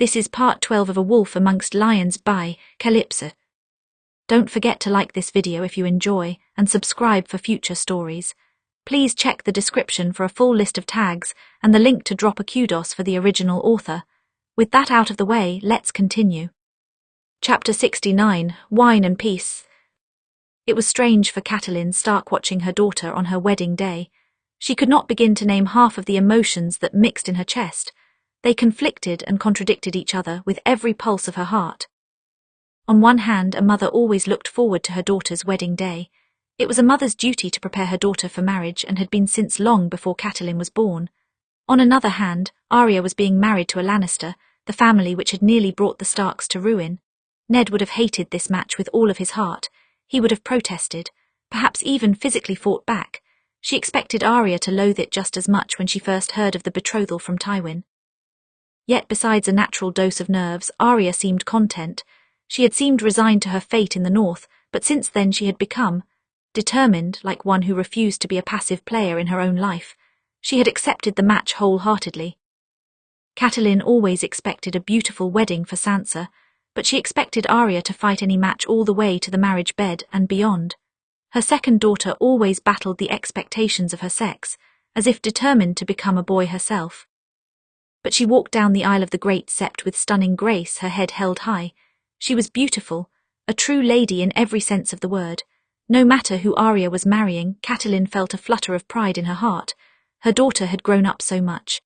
This is part 12 of A Wolf Amongst Lions by Kallypso. Don't forget to like this video if you enjoy, and subscribe for future stories. Please check the description for a full list of tags and the link to drop a kudos for the original author. With that out of the way, let's continue. Chapter 69, Wine and Peace. It was strange for Catelyn Stark watching her daughter on her wedding day. She could not begin to name half of the emotions that mixed in her chest. They conflicted and contradicted each other with every pulse of her heart. On one hand, a mother always looked forward to her daughter's wedding day. It was a mother's duty to prepare her daughter for marriage and had been since long before Catelyn was born. On another hand, Arya was being married to a Lannister, the family which had nearly brought the Starks to ruin. Ned would have hated this match with all of his heart. He would have protested, perhaps even physically fought back. She expected Arya to loathe it just as much when she first heard of the betrothal from Tywin. Yet besides a natural dose of nerves, Arya seemed content. She had seemed resigned to her fate in the north, but since then she had become determined, like one who refused to be a passive player in her own life. She had accepted the match wholeheartedly. Catelyn always expected a beautiful wedding for Sansa, but she expected Arya to fight any match all the way to the marriage bed and beyond. Her second daughter always battled the expectations of her sex, as if determined to become a boy herself. But she walked down the aisle of the Great Sept with stunning grace, her head held high. She was beautiful, a true lady in every sense of the word. No matter who Arya was marrying, Catelyn felt a flutter of pride in her heart. Her daughter had grown up so much.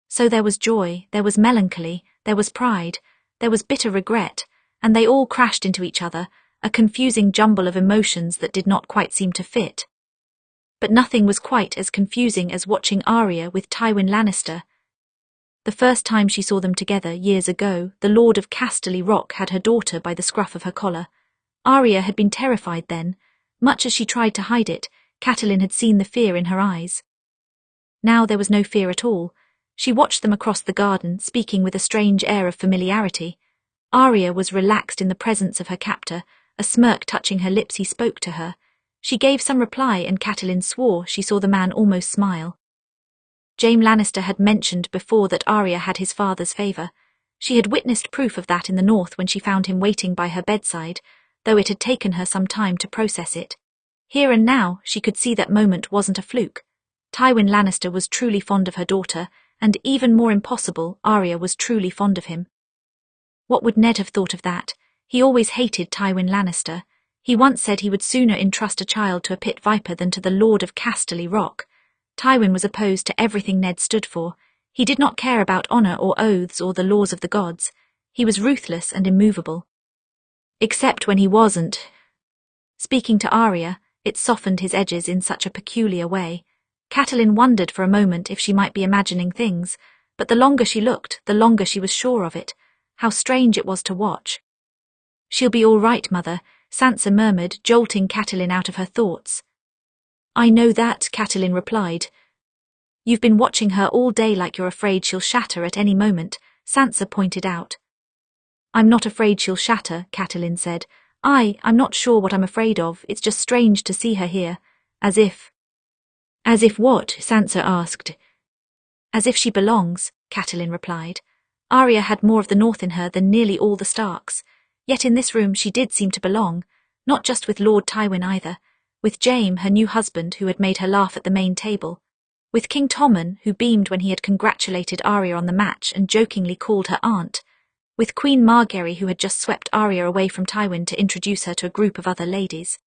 So there was joy, there was melancholy, there was pride, there was bitter regret, and they all crashed into each other, a confusing jumble of emotions that did not quite seem to fit. But nothing was quite as confusing as watching Arya with Tywin Lannister. The first time she saw them together years ago, the Lord of Casterly Rock had her daughter by the scruff of her collar. Arya had been terrified then. Much as she tried to hide it, Catelyn had seen the fear in her eyes. Now there was no fear at all. She watched them across the garden, speaking with a strange air of familiarity. Arya was relaxed in the presence of her captor, a smirk touching her lips. He spoke to her. She gave some reply, and Catelyn swore she saw the man almost smile. Jaime Lannister had mentioned before that Arya had his father's favour. She had witnessed proof of that in the north when she found him waiting by her bedside, though it had taken her some time to process it. Here and now, she could see that moment wasn't a fluke. Tywin Lannister was truly fond of her daughter, and even more impossible, Arya was truly fond of him. What would Ned have thought of that? He always hated Tywin Lannister. He once said he would sooner entrust a child to a pit viper than to the Lord of Casterly Rock. Tywin was opposed to everything Ned stood for. He did not care about honour or oaths or the laws of the gods. He was ruthless and immovable. Except when he wasn't. Speaking to Arya, it softened his edges in such a peculiar way. Catelyn wondered for a moment if she might be imagining things, but the longer she looked, the longer she was sure of it. How strange it was to watch. "She'll be all right, Mother," Sansa murmured, jolting Catelyn out of her thoughts. "I know that," Catelyn replied. "You've been watching her all day like you're afraid she'll shatter at any moment," Sansa pointed out. "I'm not afraid she'll shatter," Catelyn said. I'm not sure what I'm afraid of. It's just strange to see her here. As if..." "As if what?" Sansa asked. "As if she belongs," Catelyn replied. Arya had more of the north in her than nearly all the Starks. Yet in this room she did seem to belong, not just with Lord Tywin either. With Jaime, her new husband, who had made her laugh at the main table. With King Tommen, who beamed when he had congratulated Arya on the match and jokingly called her aunt. With Queen Margaery, who had just swept Arya away from Tywin to introduce her to a group of other ladies.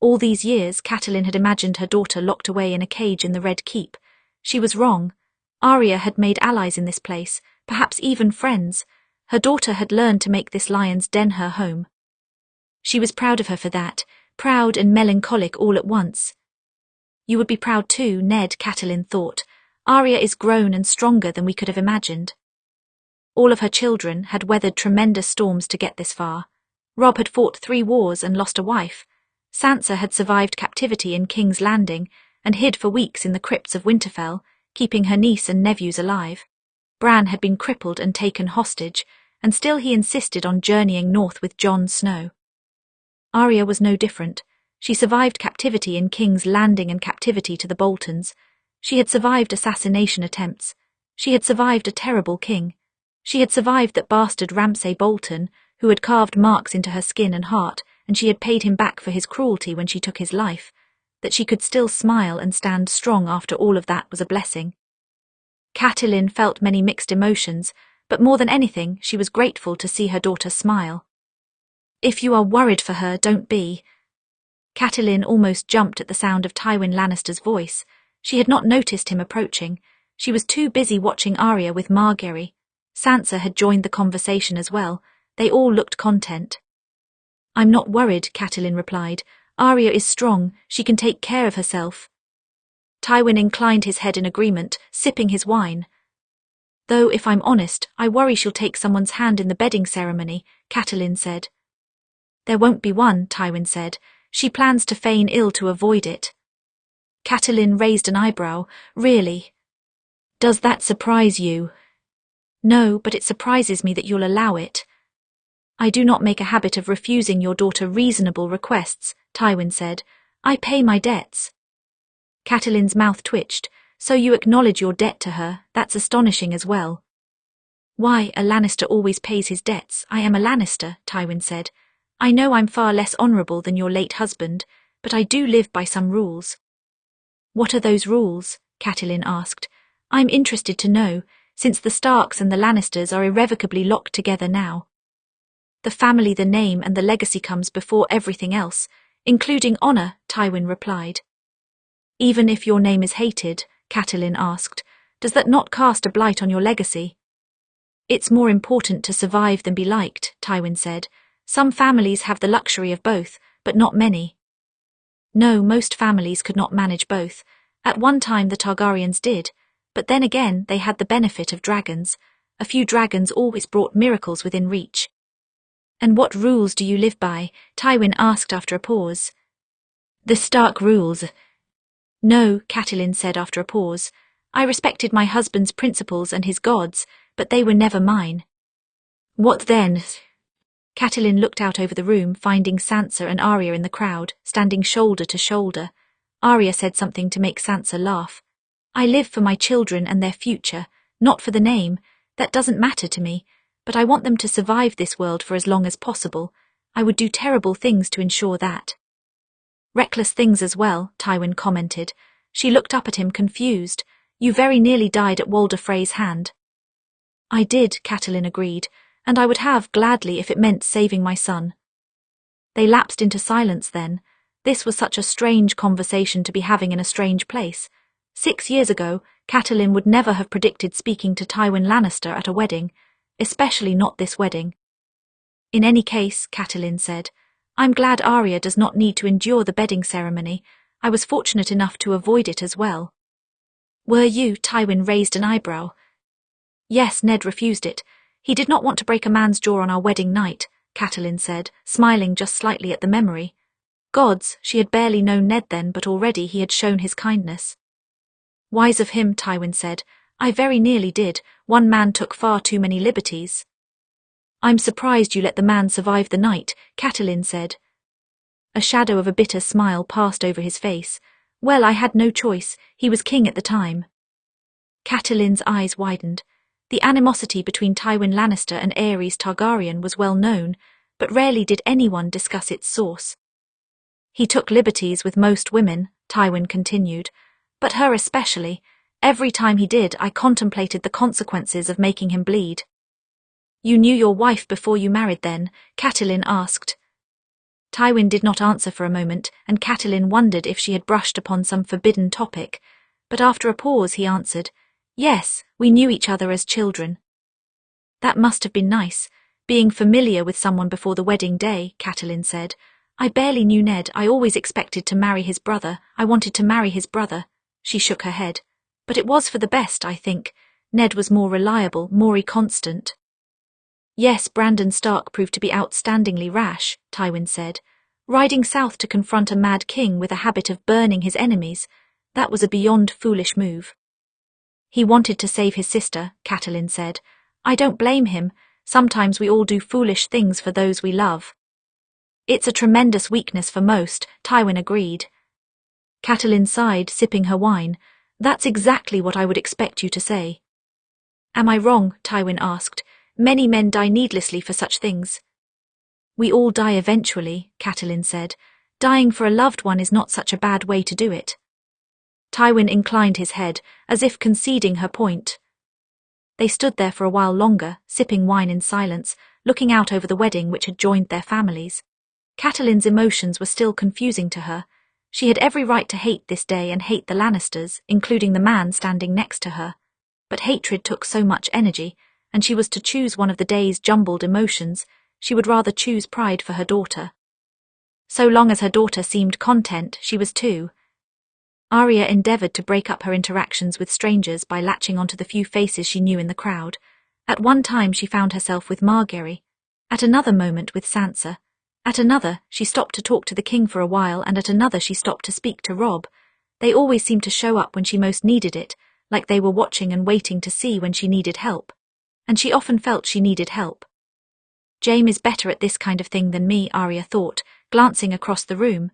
All these years, Catelyn had imagined her daughter locked away in a cage in the Red Keep. She was wrong. Arya had made allies in this place, perhaps even friends. Her daughter had learned to make this lion's den her home. She was proud of her for that. Proud and melancholic all at once. "You would be proud too, Ned," Catelyn thought. "Arya is grown and stronger than we could have imagined." All of her children had weathered tremendous storms to get this far. Robb had fought 3 wars and lost a wife. Sansa had survived captivity in King's Landing and hid for weeks in the crypts of Winterfell, keeping her niece and nephews alive. Bran had been crippled and taken hostage, and still he insisted on journeying north with Jon Snow. Arya was no different. She survived captivity in King's Landing and captivity to the Boltons. She had survived assassination attempts. She had survived a terrible king. She had survived that bastard Ramsay Bolton, who had carved marks into her skin and heart, and she had paid him back for his cruelty when she took his life. That she could still smile and stand strong after all of that was a blessing. Catelyn felt many mixed emotions, but more than anything, she was grateful to see her daughter smile. If you are worried for her, don't be. Catelyn almost jumped at the sound of Tywin Lannister's voice. She had not noticed him approaching. She was too busy watching Arya with Margaery. Sansa had joined the conversation as well. They all looked content. I'm not worried, Catelyn replied. Arya is strong, she can take care of herself. Tywin inclined his head in agreement, sipping his wine. Though, if I'm honest, I worry she'll take someone's hand in the bedding ceremony, Catelyn said. There won't be one, Tywin said. She plans to feign ill to avoid it. Catelyn raised an eyebrow. Really? Does that surprise you? No, but it surprises me that you'll allow it. I do not make a habit of refusing your daughter reasonable requests, Tywin said. I pay my debts. Catelyn's mouth twitched. So you acknowledge your debt to her, that's astonishing as well. Why, a Lannister always pays his debts. I am a Lannister, Tywin said. I know I'm far less honourable than your late husband, but I do live by some rules. What are those rules? Catelyn asked. I'm interested to know, since the Starks and the Lannisters are irrevocably locked together now. The family, the name, and the legacy comes before everything else, including honour, Tywin replied. Even if your name is hated, Catelyn asked, does that not cast a blight on your legacy? It's more important to survive than be liked, Tywin said. Some families have the luxury of both, but not many. No, most families could not manage both. At one time the Targaryens did, but then again they had the benefit of dragons. A few dragons always brought miracles within reach. And what rules do you live by? Tywin asked after a pause. The Stark rules. No, Catelyn said after a pause. I respected my husband's principles and his gods, but they were never mine. What then? Catelyn looked out over the room, finding Sansa and Arya in the crowd, standing shoulder to shoulder. Arya said something to make Sansa laugh. I live for my children and their future, not for the name. That doesn't matter to me, but I want them to survive this world for as long as possible. I would do terrible things to ensure that. Reckless things as well, Tywin commented. She looked up at him confused. You very nearly died at Walder Frey's hand. I did, Catelyn agreed, and I would have gladly if it meant saving my son. They lapsed into silence then. This was such a strange conversation to be having in a strange place. 6 years ago, Catelyn would never have predicted speaking to Tywin Lannister at a wedding, especially not this wedding. In any case, Catelyn said, I'm glad Arya does not need to endure the bedding ceremony. I was fortunate enough to avoid it as well. Were you? Tywin raised an eyebrow. Yes, Ned refused it. He did not want to break a man's jaw on our wedding night, Catelyn said, smiling just slightly at the memory. Gods, she had barely known Ned then, but already he had shown his kindness. Wise of him, Tywin said. I very nearly did. One man took far too many liberties. I'm surprised you let the man survive the night, Catelyn said. A shadow of a bitter smile passed over his face. Well, I had no choice. He was king at the time. Catelyn's eyes widened. The animosity between Tywin Lannister and Aerys Targaryen was well known, but rarely did anyone discuss its source. He took liberties with most women, Tywin continued, but her especially. Every time he did, I contemplated the consequences of making him bleed. You knew your wife before you married then? Catelyn asked. Tywin did not answer for a moment, and Catelyn wondered if she had brushed upon some forbidden topic, but after a pause he answered, Yes, we knew each other as children. That must have been nice, being familiar with someone before the wedding day, Catelyn said. I barely knew Ned. I always expected to marry his brother. I wanted to marry his brother. She shook her head. But it was for the best, I think. Ned was more reliable, more constant. Yes, Brandon Stark proved to be outstandingly rash, Tywin said. Riding south to confront a mad king with a habit of burning his enemies, that was a beyond foolish move. He wanted to save his sister, Catelyn said. I don't blame him. Sometimes we all do foolish things for those we love. It's a tremendous weakness for most, Tywin agreed. Catelyn sighed, sipping her wine. That's exactly what I would expect you to say. Am I wrong? Tywin asked. Many men die needlessly for such things. We all die eventually, Catelyn said. Dying for a loved one is not such a bad way to do it. Tywin inclined his head, as if conceding her point. They stood there for a while longer, sipping wine in silence, looking out over the wedding which had joined their families. Catelyn's emotions were still confusing to her. She had every right to hate this day and hate the Lannisters, including the man standing next to her. But hatred took so much energy, and she was to choose one of the day's jumbled emotions. She would rather choose pride for her daughter. So long as her daughter seemed content, she was too. Arya endeavoured to break up her interactions with strangers by latching onto the few faces she knew in the crowd. At one time she found herself with Margaery, at another moment with Sansa. At another, she stopped to talk to the king for a while, and at another she stopped to speak to Robb. They always seemed to show up when she most needed it, like they were watching and waiting to see when she needed help. And she often felt she needed help. Jaime is better at this kind of thing than me, Arya thought, glancing across the room.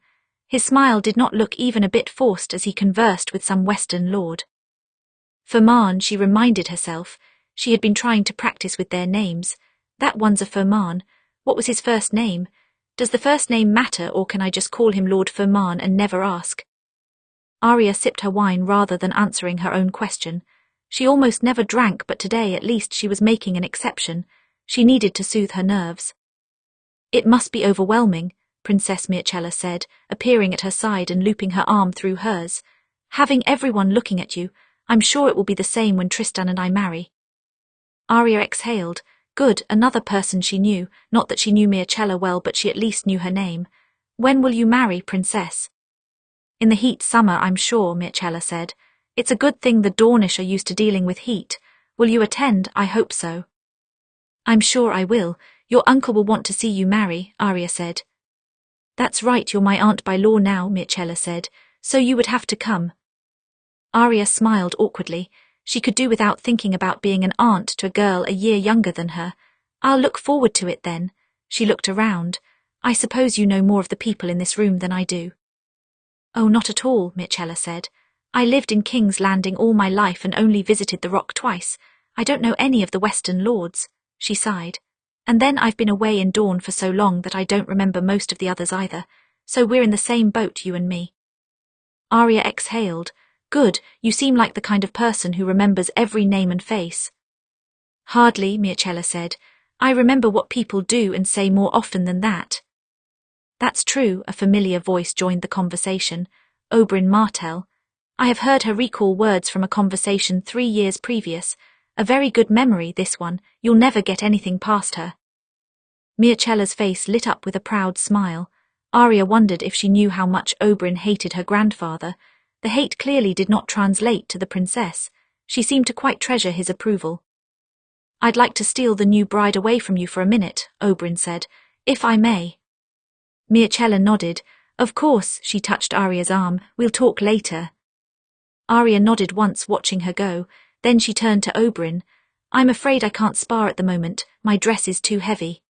His smile did not look even a bit forced as he conversed with some Western lord. Ferman, she reminded herself. She had been trying to practice with their names. That one's a Ferman. What was his first name? Does the first name matter, or can I just call him Lord Ferman and never ask? Arya sipped her wine rather than answering her own question. She almost never drank, but today at least she was making an exception. She needed to soothe her nerves. It must be overwhelming, Princess Myrcella said, appearing at her side and looping her arm through hers. Having everyone looking at you, I'm sure it will be the same when Tristan and I marry. Arya exhaled. Good, another person she knew, not that she knew Myrcella well, but she at least knew her name. When will you marry, Princess? In the heat summer, I'm sure, Myrcella said. It's a good thing the Dornish are used to dealing with heat. Will you attend? I hope so. I'm sure I will. Your uncle will want to see you marry, Arya said. That's right, you're my aunt by law now, Myrcella said, so you would have to come. Arya smiled awkwardly. She could do without thinking about being an aunt to a girl a year younger than her. I'll look forward to it then. She looked around. I suppose you know more of the people in this room than I do. Oh, not at all, Myrcella said. I lived in King's Landing all my life and only visited the Rock twice. I don't know any of the Western lords. She sighed. And then I've been away in Dawn for so long that I don't remember most of the others either, so we're in the same boat, you and me. Arya exhaled. Good, you seem like the kind of person who remembers every name and face. Hardly, Myrcella said. I remember what people do and say more often than that. That's true, a familiar voice joined the conversation. Oberyn Martell. I have heard her recall words from a conversation 3 years previous. A very good memory, this one. You'll never get anything past her. Myrcella's face lit up with a proud smile. Arya wondered if she knew how much Oberyn hated her grandfather. The hate clearly did not translate to the princess. She seemed to quite treasure his approval. I'd like to steal the new bride away from you for a minute, Oberyn said, if I may. Myrcella nodded. Of course, she touched Arya's arm. We'll talk later. Arya nodded once, watching her go. Then she turned to Oberyn. I'm afraid I can't spar at the moment. My dress is too heavy.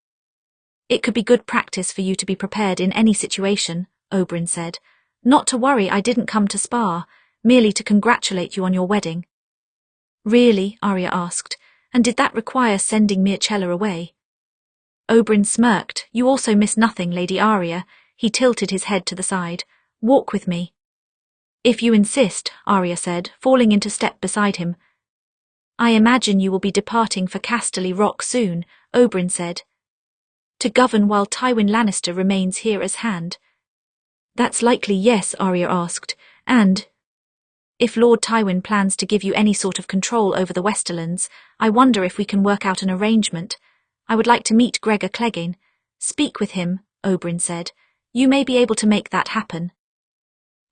It could be good practice for you to be prepared in any situation, Oberyn said. Not to worry, I didn't come to spar, merely to congratulate you on your wedding. Really? Arya asked. And did that require sending Myrcella away? Oberyn smirked. You also miss nothing, Lady Arya. He tilted his head to the side. Walk with me. If you insist, Arya said, falling into step beside him. I imagine you will be departing for Casterly Rock soon, Oberyn said. To govern while Tywin Lannister remains here as Hand. That's likely, yes, Arya asked. And if Lord Tywin plans to give you any sort of control over the Westerlands, I wonder if we can work out an arrangement. I would like to meet Gregor Clegane. Speak with him, Oberyn said. You may be able to make that happen.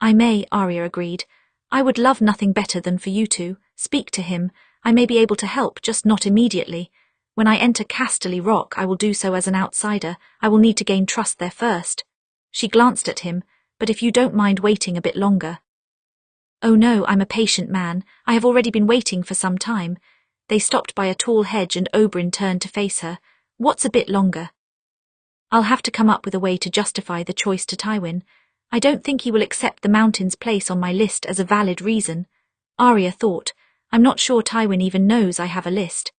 I may, Arya agreed. I would love nothing better than for you to speak to him. I may be able to help, just not immediately. When I enter Casterly Rock, I will do so as an outsider. I will need to gain trust there first. She glanced at him. But if you don't mind waiting a bit longer. Oh no, I'm a patient man. I have already been waiting for some time. They stopped by a tall hedge and Oberyn turned to face her. What's a bit longer? I'll have to come up with a way to justify the choice to Tywin. I don't think he will accept the mountain's place on my list as a valid reason. Arya thought. I'm not sure Tywin even knows I have a list.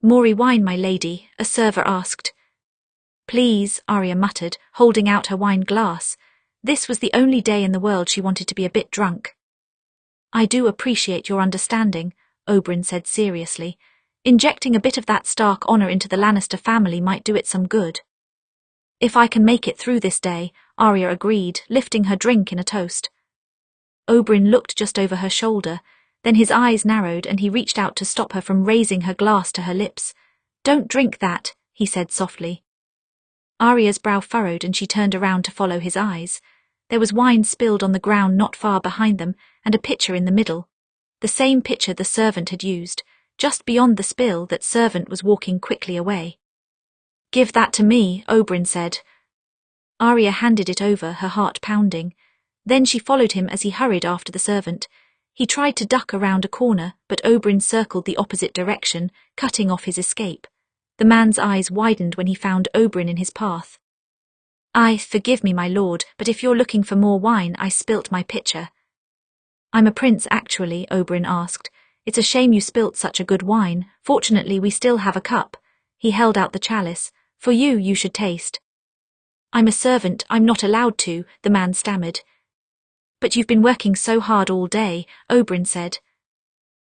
More wine, my lady, a server asked. Please, Arya muttered, holding out her wine glass. This was the only day in the world she wanted to be a bit drunk. I do appreciate your understanding, Oberyn said seriously. Injecting a bit of that Stark honor into the Lannister family might do it some good. If I can make it through this day, Arya agreed, lifting her drink in a toast. Oberyn looked just over her shoulder, then his eyes narrowed and he reached out to stop her from raising her glass to her lips. Don't drink that, he said softly. Arya's brow furrowed and she turned around to follow his eyes. There was wine spilled on the ground not far behind them and a pitcher in the middle. The same pitcher the servant had used. Just beyond the spill, that servant was walking quickly away. Give that to me, Oberyn said. Arya handed it over, her heart pounding. Then she followed him as he hurried after the servant. He tried to duck around a corner, but Oberyn circled the opposite direction, cutting off his escape. The man's eyes widened when he found Oberyn in his path. Forgive me, my lord, but if you're looking for more wine, I spilt my pitcher. I'm a prince, actually, Oberyn asked. It's a shame you spilt such a good wine. Fortunately, we still have a cup. He held out the chalice. For you, you should taste. I'm a servant, I'm not allowed to, the man stammered. But you've been working so hard all day, Oberyn said.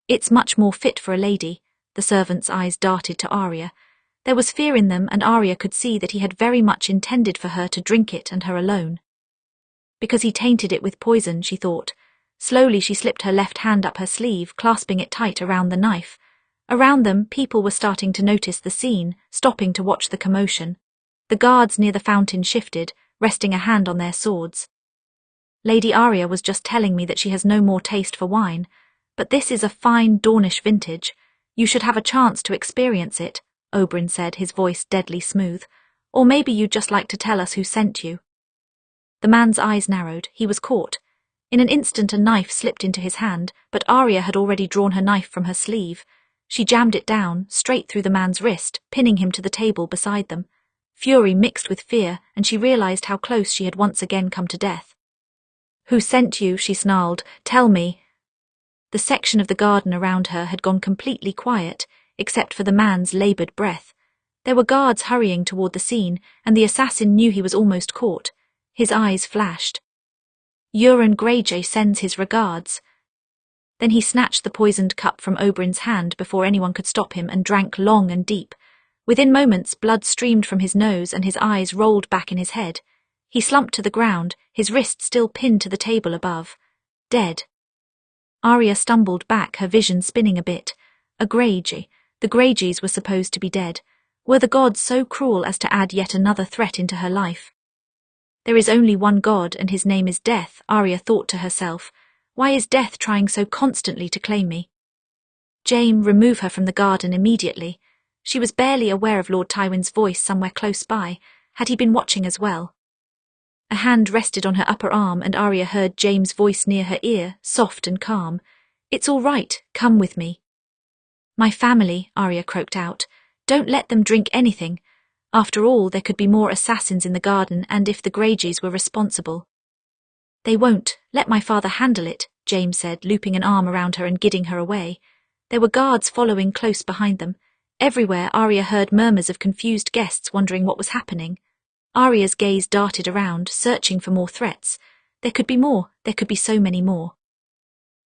It's much more fit for a lady. The servant's eyes darted to Arya. There was fear in them, and Arya could see that he had very much intended for her to drink it and her alone. Because he tainted it with poison, she thought. Slowly she slipped her left hand up her sleeve, clasping it tight around the knife. Around them, people were starting to notice the scene, stopping to watch the commotion. The guards near the fountain shifted, resting a hand on their swords. Lady Arya was just telling me that she has no more taste for wine, but this is a fine Dornish vintage. You should have a chance to experience it, Oberyn said, his voice deadly smooth. Or maybe you'd just like to tell us who sent you. The man's eyes narrowed. He was caught. In an instant a knife slipped into his hand, but Arya had already drawn her knife from her sleeve. She jammed it down, straight through the man's wrist, pinning him to the table beside them. Fury mixed with fear, and she realized how close she had once again come to death. Who sent you? She snarled. Tell me. The section of the garden around her had gone completely quiet, except for the man's laboured breath. There were guards hurrying toward the scene, and the assassin knew he was almost caught. His eyes flashed. Euron Greyjoy sends his regards. Then he snatched the poisoned cup from Oberyn's hand before anyone could stop him and drank long and deep. Within moments, blood streamed from his nose and his eyes rolled back in his head. He slumped to the ground, his wrist still pinned to the table above. Dead. Arya stumbled back, her vision spinning a bit. A Greyjoy. The Greyjoys were supposed to be dead. Were the gods so cruel as to add yet another threat into her life? There is only one god, and his name is Death, Arya thought to herself. Why is Death trying so constantly to claim me? Jaime, remove her from the garden immediately. She was barely aware of Lord Tywin's voice somewhere close by. Had he been watching as well? A hand rested on her upper arm, and Arya heard Jaime's voice near her ear, soft and calm. It's all right, come with me. My family, Arya croaked out. Don't let them drink anything. After all, there could be more assassins in the garden, and if the Greyjoys were responsible. They won't. Let my father handle it, Jaime said, looping an arm around her and guiding her away. There were guards following close behind them. Everywhere Arya heard murmurs of confused guests wondering what was happening. Arya's gaze darted around, searching for more threats. There could be more. There could be so many more.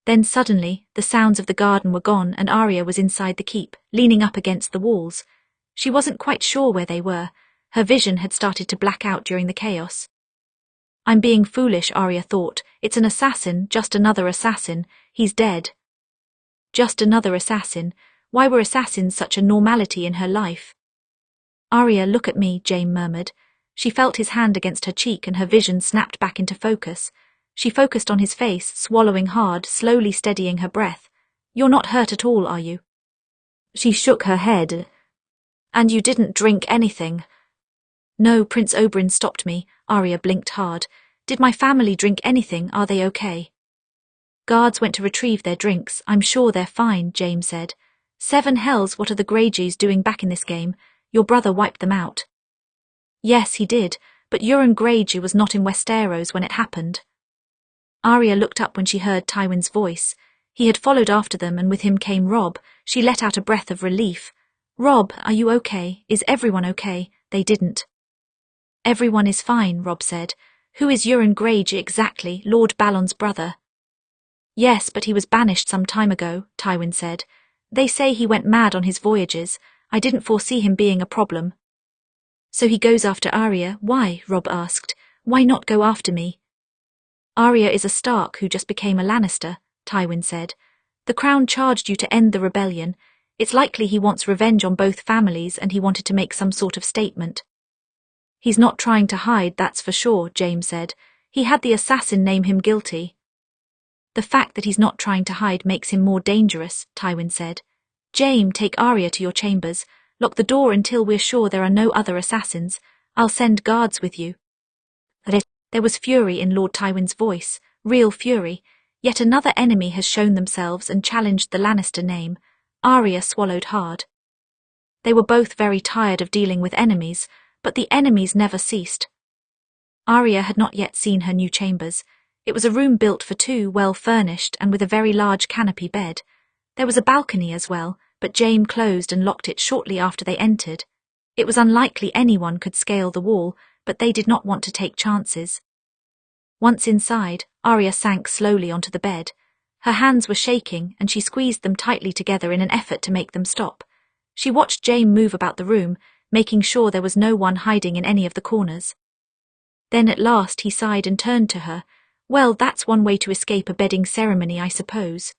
Then suddenly, the sounds of the garden were gone and Arya was inside the keep, leaning up against the walls. She wasn't quite sure where they were. Her vision had started to black out during the chaos. I'm being foolish, Arya thought. It's an assassin, just another assassin. He's dead. Just another assassin. Why were assassins such a normality in her life? Arya, look at me, Jaime murmured. She felt his hand against her cheek and her vision snapped back into focus. She focused on his face, swallowing hard, slowly steadying her breath. You're not hurt at all, are you? She shook her head. And you didn't drink anything? No, Prince Oberyn stopped me. Arya blinked hard. Did my family drink anything? Are they okay? Guards went to retrieve their drinks. I'm sure they're fine, Jaime said. Seven hells, what are the Greyjoys doing back in this game? Your brother wiped them out. Yes, he did, but Euron Greyjoy was not in Westeros when it happened. Arya looked up when she heard Tywin's voice. He had followed after them, and with him came Robb. She let out a breath of relief. Robb, are you okay? Is everyone okay? They didn't. Everyone is fine, Robb said. Who is Euron Greyjoy exactly, Lord Balon's brother? Yes, but he was banished some time ago, Tywin said. They say he went mad on his voyages. I didn't foresee him being a problem. So he goes after Arya. Why? Robb asked. Why not go after me? Arya is a Stark who just became a Lannister, Tywin said. The Crown charged you to end the rebellion. It's likely he wants revenge on both families and he wanted to make some sort of statement. He's not trying to hide, that's for sure, Jaime said. He had the assassin name him guilty. The fact that he's not trying to hide makes him more dangerous, Tywin said. Jaime, take Arya to your chambers. Lock the door until we're sure there are no other assassins. I'll send guards with you. There was fury in Lord Tywin's voice, real fury. Yet another enemy has shown themselves and challenged the Lannister name. Arya swallowed hard. They were both very tired of dealing with enemies, but the enemies never ceased. Arya had not yet seen her new chambers. It was a room built for two, well furnished and with a very large canopy bed. There was a balcony as well, but Jaime closed and locked it shortly after they entered. It was unlikely anyone could scale the wall, but they did not want to take chances. Once inside, Arya sank slowly onto the bed. Her hands were shaking and she squeezed them tightly together in an effort to make them stop. She watched Jaime move about the room, making sure there was no one hiding in any of the corners. Then at last he sighed and turned to her. Well, that's one way to escape a bedding ceremony, I suppose.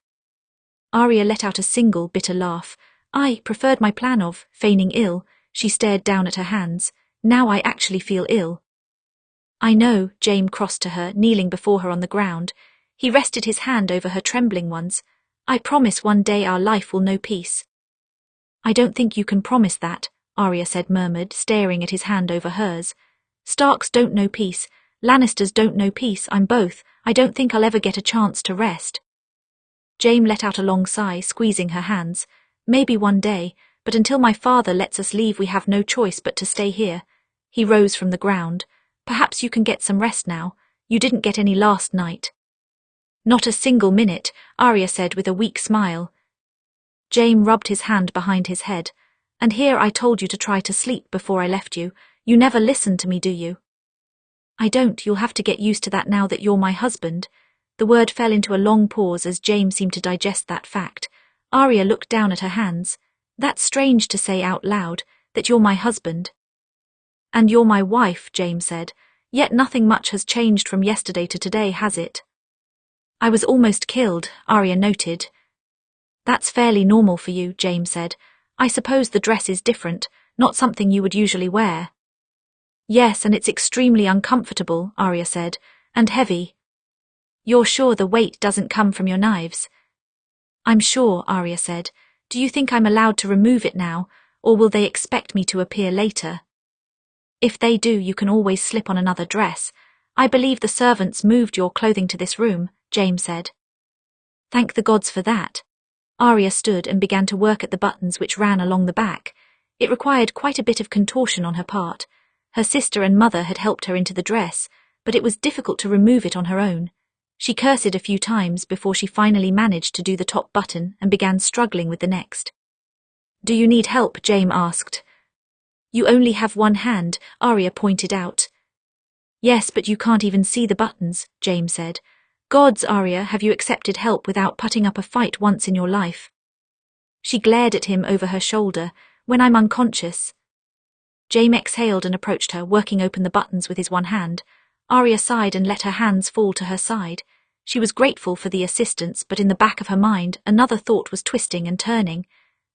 Arya let out a single bitter laugh. I preferred my plan of feigning ill. She stared down at her hands. Now I actually feel ill. I know, Jaime crossed to her, kneeling before her on the ground. He rested his hand over her trembling ones. I promise one day our life will know peace. I don't think you can promise that, Arya said, murmured, staring at his hand over hers. Starks don't know peace. Lannisters don't know peace. I'm both. I don't think I'll ever get a chance to rest. Jaime let out a long sigh, squeezing her hands. Maybe one day, but until my father lets us leave we have no choice but to stay here. He rose from the ground. Perhaps you can get some rest now. You didn't get any last night. Not a single minute, Arya said with a weak smile. Jaime rubbed his hand behind his head. And here I told you to try to sleep before I left you. You never listen to me, do you? I don't. You'll have to get used to that now that you're my husband. The word fell into a long pause as Jaime seemed to digest that fact. Arya looked down at her hands. That's strange to say out loud, that you're my husband. And you're my wife, Jaime said. Yet nothing much has changed from yesterday to today, has it? I was almost killed, Arya noted. That's fairly normal for you, Jaime said. I suppose the dress is different, not something you would usually wear. Yes, and it's extremely uncomfortable, Arya said, and heavy. You're sure the weight doesn't come from your knives? I'm sure, Arya said. Do you think I'm allowed to remove it now, or will they expect me to appear later? If they do, you can always slip on another dress. I believe the servants moved your clothing to this room, Jaime said. Thank the gods for that. Arya stood and began to work at the buttons which ran along the back. It required quite a bit of contortion on her part. Her sister and mother had helped her into the dress, but it was difficult to remove it on her own. She cursed a few times before she finally managed to do the top button and began struggling with the next. Do you need help? Jaime asked. You only have one hand, Arya pointed out. Yes, but you can't even see the buttons, Jaime said. Gods, Arya, have you accepted help without putting up a fight once in your life? She glared at him over her shoulder. When I'm unconscious. Jaime exhaled and approached her, working open the buttons with his one hand. Arya sighed and let her hands fall to her side. She was grateful for the assistance, but in the back of her mind, another thought was twisting and turning.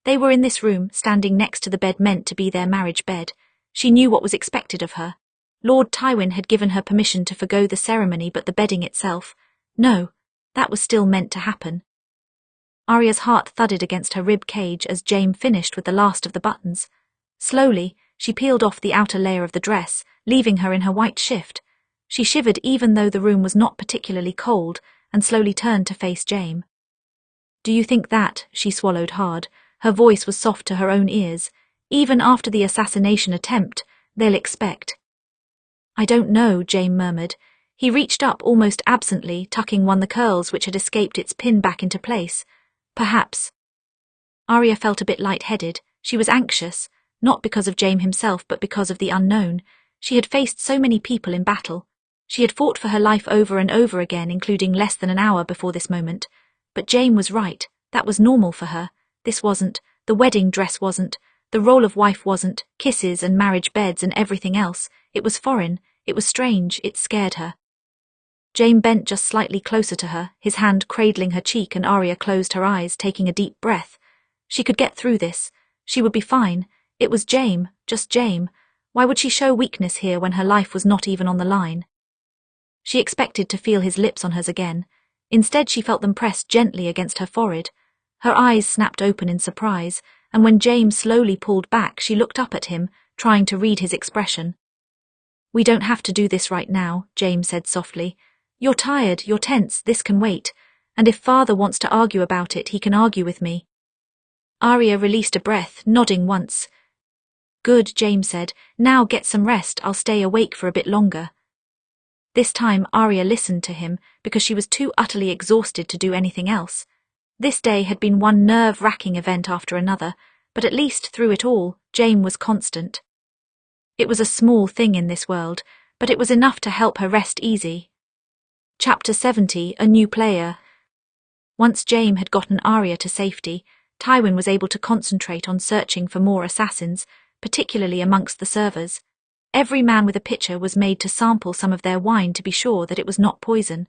They were in this room, standing next to the bed meant to be their marriage bed. She knew what was expected of her. Lord Tywin had given her permission to forgo the ceremony, but the bedding itself, no, that was still meant to happen. Arya's heart thudded against her rib cage as Jaime finished with the last of the buttons. Slowly, she peeled off the outer layer of the dress, leaving her in her white shift. She shivered even though the room was not particularly cold, and slowly turned to face Jaime. Do you think that, she swallowed hard, her voice was soft to her own ears, even after the assassination attempt, they'll expect. I don't know, Jaime murmured. He reached up almost absently, tucking one the curls which had escaped its pin back into place. Perhaps. Arya felt a bit light-headed. She was anxious, not because of Jaime himself but because of the unknown. She had faced so many people in battle. She had fought for her life over and over again, including less than an hour before this moment. But Jaime was right, that was normal for her. This wasn't, the wedding dress wasn't, the role of wife wasn't, kisses and marriage beds and everything else. It was foreign, it was strange, it scared her. Jaime bent just slightly closer to her, his hand cradling her cheek, and Arya closed her eyes, taking a deep breath. She could get through this. She would be fine. It was Jaime, just Jaime. Why would she show weakness here when her life was not even on the line? She expected to feel his lips on hers again. Instead, she felt them pressed gently against her forehead. Her eyes snapped open in surprise, and when Jaime slowly pulled back, she looked up at him, trying to read his expression. "We don't have to do this right now," Jaime said softly. "You're tired, you're tense, this can wait. And if father wants to argue about it, he can argue with me." Arya released a breath, nodding once. "Good," Jaime said. "Now get some rest, I'll stay awake for a bit longer." This time Arya listened to him because she was too utterly exhausted to do anything else. This day had been one nerve-wracking event after another, but at least through it all, Jaime was constant. It was a small thing in this world, but it was enough to help her rest easy. Chapter 70, A New Player. Once Jaime had gotten Arya to safety, Tywin was able to concentrate on searching for more assassins, particularly amongst the servers. Every man with a pitcher was made to sample some of their wine to be sure that it was not poison,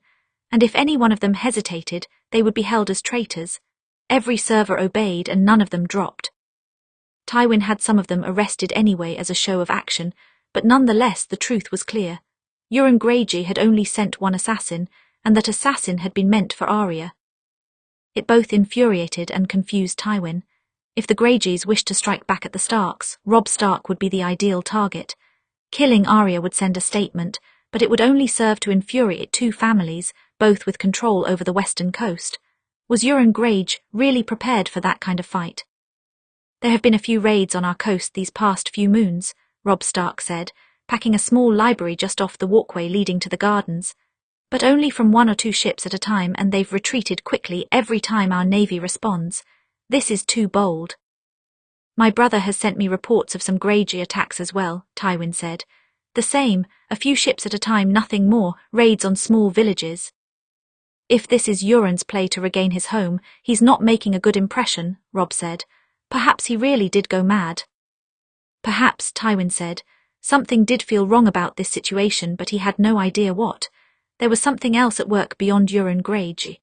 and if any one of them hesitated, they would be held as traitors. Every server obeyed and none of them dropped. Tywin had some of them arrested anyway as a show of action, but nonetheless the truth was clear. Euron Greyjoy had only sent one assassin, and that assassin had been meant for Arya. It both infuriated and confused Tywin. If the Greyjoys wished to strike back at the Starks, Robb Stark would be the ideal target. Killing Arya would send a statement, but it would only serve to infuriate two families, both with control over the western coast. Was Euron Greyjoy really prepared for that kind of fight? "There have been a few raids on our coast these past few moons," Robb Stark said, packing a small library just off the walkway leading to the gardens. "But only from 1 or 2 ships at a time, and they've retreated quickly every time our navy responds. This is too bold." "My brother has sent me reports of some Greyjoy attacks as well," Tywin said. "The same, a few ships at a time, nothing more, raids on small villages." "If this is Euron's play to regain his home, he's not making a good impression," Robb said. "Perhaps he really did go mad." "Perhaps," Tywin said. Something did feel wrong about this situation, but he had no idea what. There was something else at work beyond Euron Greyjoy.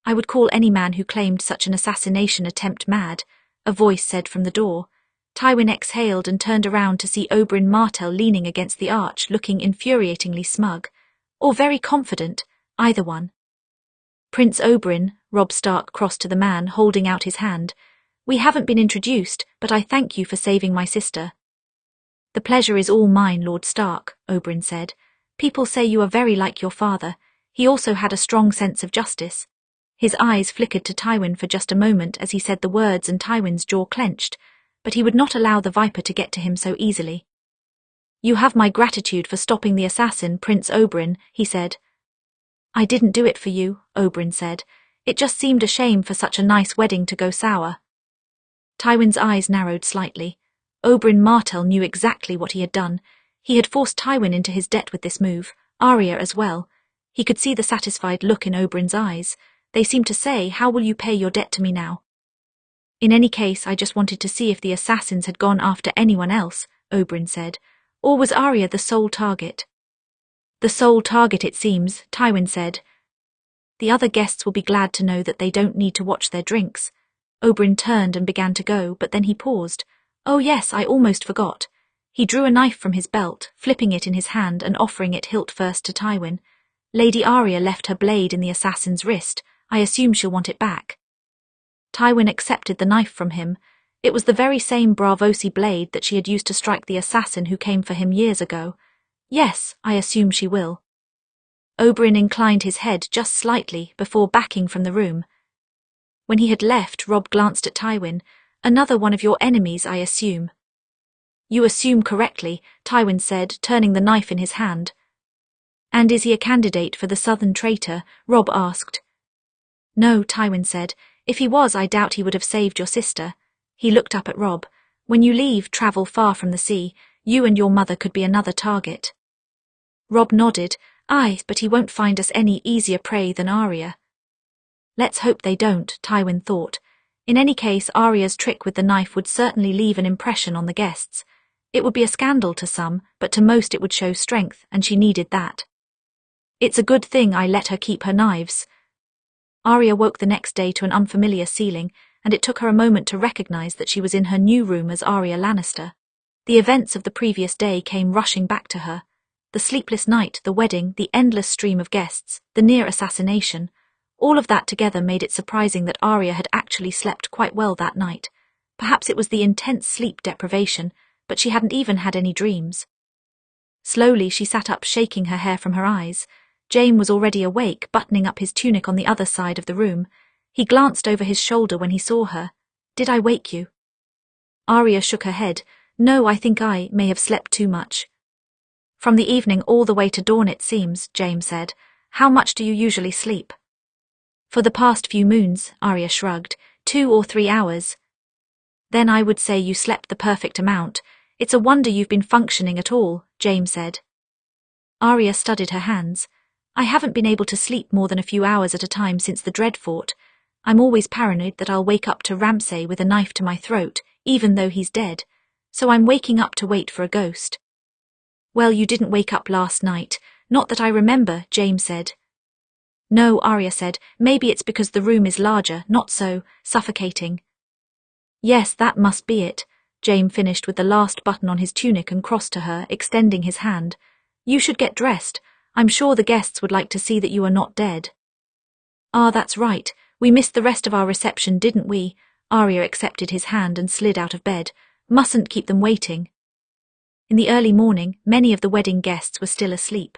"I would call any man who claimed such an assassination attempt mad," a voice said from the door. Tywin exhaled and turned around to see Oberyn Martell leaning against the arch, looking infuriatingly smug. Or very confident, either one. "Prince Oberyn," Robb Stark crossed to the man, holding out his hand. "We haven't been introduced, but I thank you for saving my sister." "The pleasure is all mine, Lord Stark," Oberyn said. "People say you are very like your father. He also had a strong sense of justice." His eyes flickered to Tywin for just a moment as he said the words, and Tywin's jaw clenched, but he would not allow the Viper to get to him so easily. "You have my gratitude for stopping the assassin, Prince Oberyn," he said. "I didn't do it for you," Oberyn said. "It just seemed a shame for such a nice wedding to go sour." Tywin's eyes narrowed slightly. Oberyn Martell knew exactly what he had done. He had forced Tywin into his debt with this move, Arya as well. He could see the satisfied look in Oberyn's eyes. They seemed to say, "How will you pay your debt to me now?" "In any case, I just wanted to see if the assassins had gone after anyone else," Oberyn said. "Or was Arya the sole target?" "The sole target, it seems," Tywin said. "The other guests will be glad to know that they don't need to watch their drinks." Oberyn turned and began to go, but then he paused. "Oh yes, I almost forgot." He drew a knife from his belt, flipping it in his hand and offering it hilt first to Tywin. "Lady Arya left her blade in the assassin's wrist. I assume she'll want it back." Tywin accepted the knife from him. It was the very same Braavosi blade that she had used to strike the assassin who came for him years ago. "Yes, I assume she will." Oberyn inclined his head just slightly before backing from the room. When he had left, Robb glanced at Tywin. "Another one of your enemies, I assume." "You assume correctly," Tywin said, turning the knife in his hand. "And is he a candidate for the Southern Traitor?" Robb asked. "No," Tywin said. "If he was, I doubt he would have saved your sister." He looked up at Robb. When you leave, travel far from the sea, you and your mother could be another target. Robb nodded. Aye, but he won't find us any easier prey than Arya. Let's hope they don't, Tywin thought. In any case, Arya's trick with the knife would certainly leave an impression on the guests. It would be a scandal to some, but to most it would show strength, and she needed that. It's a good thing I let her keep her knives. Arya woke the next day to an unfamiliar ceiling, and it took her a moment to recognize that she was in her new room as Arya Lannister. The events of the previous day came rushing back to her. The sleepless night, the wedding, the endless stream of guests, the near assassination. All of that together made it surprising that Arya had actually slept quite well that night. Perhaps it was the intense sleep deprivation, but she hadn't even had any dreams. Slowly she sat up, shaking her hair from her eyes. Jaime was already awake, buttoning up his tunic on the other side of the room. He glanced over his shoulder when he saw her. Did I wake you? Arya shook her head. No, I think I may have slept too much. From the evening all the way to dawn it seems, Jaime said. How much do you usually sleep? For the past few moons, Arya shrugged. 2 or 3 hours. Then I would say you slept the perfect amount. It's a wonder you've been functioning at all, Jaime said. Arya studied her hands. I haven't been able to sleep more than a few hours at a time since the Dreadfort. I'm always paranoid that I'll wake up to Ramsay with a knife to my throat, even though he's dead. So I'm waking up to wait for a ghost. Well, you didn't wake up last night. Not that I remember, Jaime said. No, Arya said. Maybe it's because the room is larger, not so suffocating. Yes, that must be it. Jaime finished with the last button on his tunic and crossed to her, extending his hand. You should get dressed. I'm sure the guests would like to see that you are not dead. Ah, that's right. We missed the rest of our reception, didn't we? Arya accepted his hand and slid out of bed. Mustn't keep them waiting. In the early morning, many of the wedding guests were still asleep.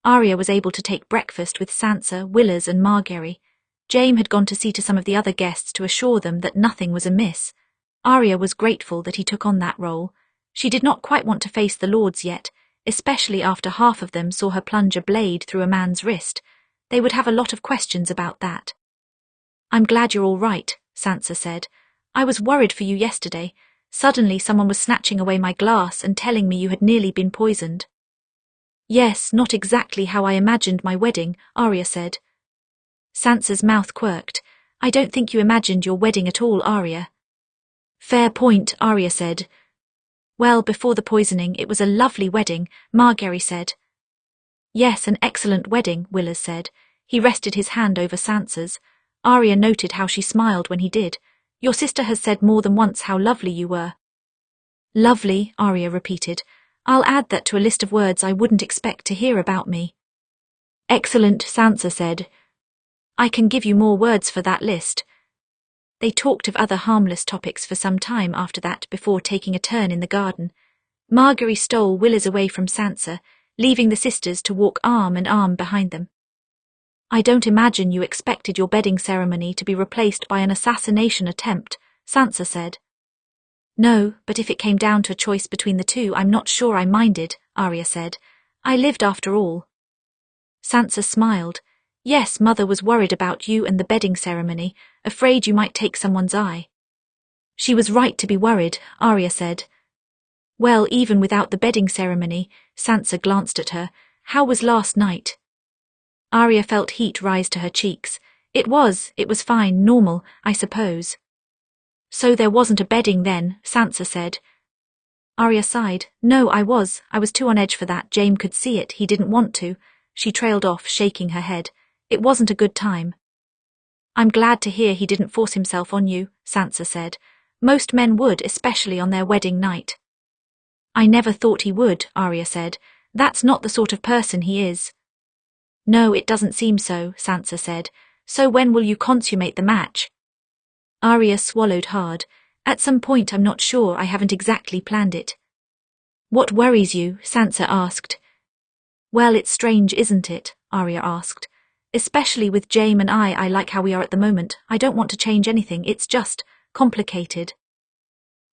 Arya was able to take breakfast with Sansa, Willers and Margaery. Jaime had gone to see to some of the other guests to assure them that nothing was amiss. Arya was grateful that he took on that role. She did not quite want to face the lords yet, especially after half of them saw her plunge a blade through a man's wrist. They would have a lot of questions about that. I'm glad you're all right, Sansa said. I was worried for you yesterday. Suddenly someone was snatching away my glass and telling me you had nearly been poisoned. Yes, not exactly how I imagined my wedding, Arya said. Sansa's mouth quirked. I don't think you imagined your wedding at all, Arya. Fair point, Arya said. Well, before the poisoning, it was a lovely wedding, Margaery said. Yes, an excellent wedding, Willers said. He rested his hand over Sansa's. Arya noted how she smiled when he did. Your sister has said more than once how lovely you were. Lovely, Arya repeated. I'll add that to a list of words I wouldn't expect to hear about me. Excellent, Sansa said. I can give you more words for that list. They talked of other harmless topics for some time after that before taking a turn in the garden. Margaery stole Willers away from Sansa, leaving the sisters to walk arm in arm behind them. I don't imagine you expected your bedding ceremony to be replaced by an assassination attempt, Sansa said. No, but if it came down to a choice between the two, I'm not sure I minded, Arya said. I lived after all. Sansa smiled. Yes, Mother was worried about you and the bedding ceremony, afraid you might take someone's eye. She was right to be worried, Arya said. Well, even without the bedding ceremony, Sansa glanced at her. How was last night? Arya felt heat rise to her cheeks. It was fine, normal, I suppose. So there wasn't a bedding then, Sansa said. Arya sighed. No, I was too on edge for that. Jaime could see it, he didn't want to. She trailed off, shaking her head. It wasn't a good time. I'm glad to hear he didn't force himself on you, Sansa said. Most men would, especially on their wedding night. I never thought he would, Arya said. That's not the sort of person he is. No, it doesn't seem so, Sansa said. So when will you consummate the match? Arya swallowed hard. At some point, I'm not sure, I haven't exactly planned it. What worries you? Sansa asked. Well, it's strange, isn't it? Arya asked. Especially with Jaime and I like how we are at the moment. I don't want to change anything, it's just complicated.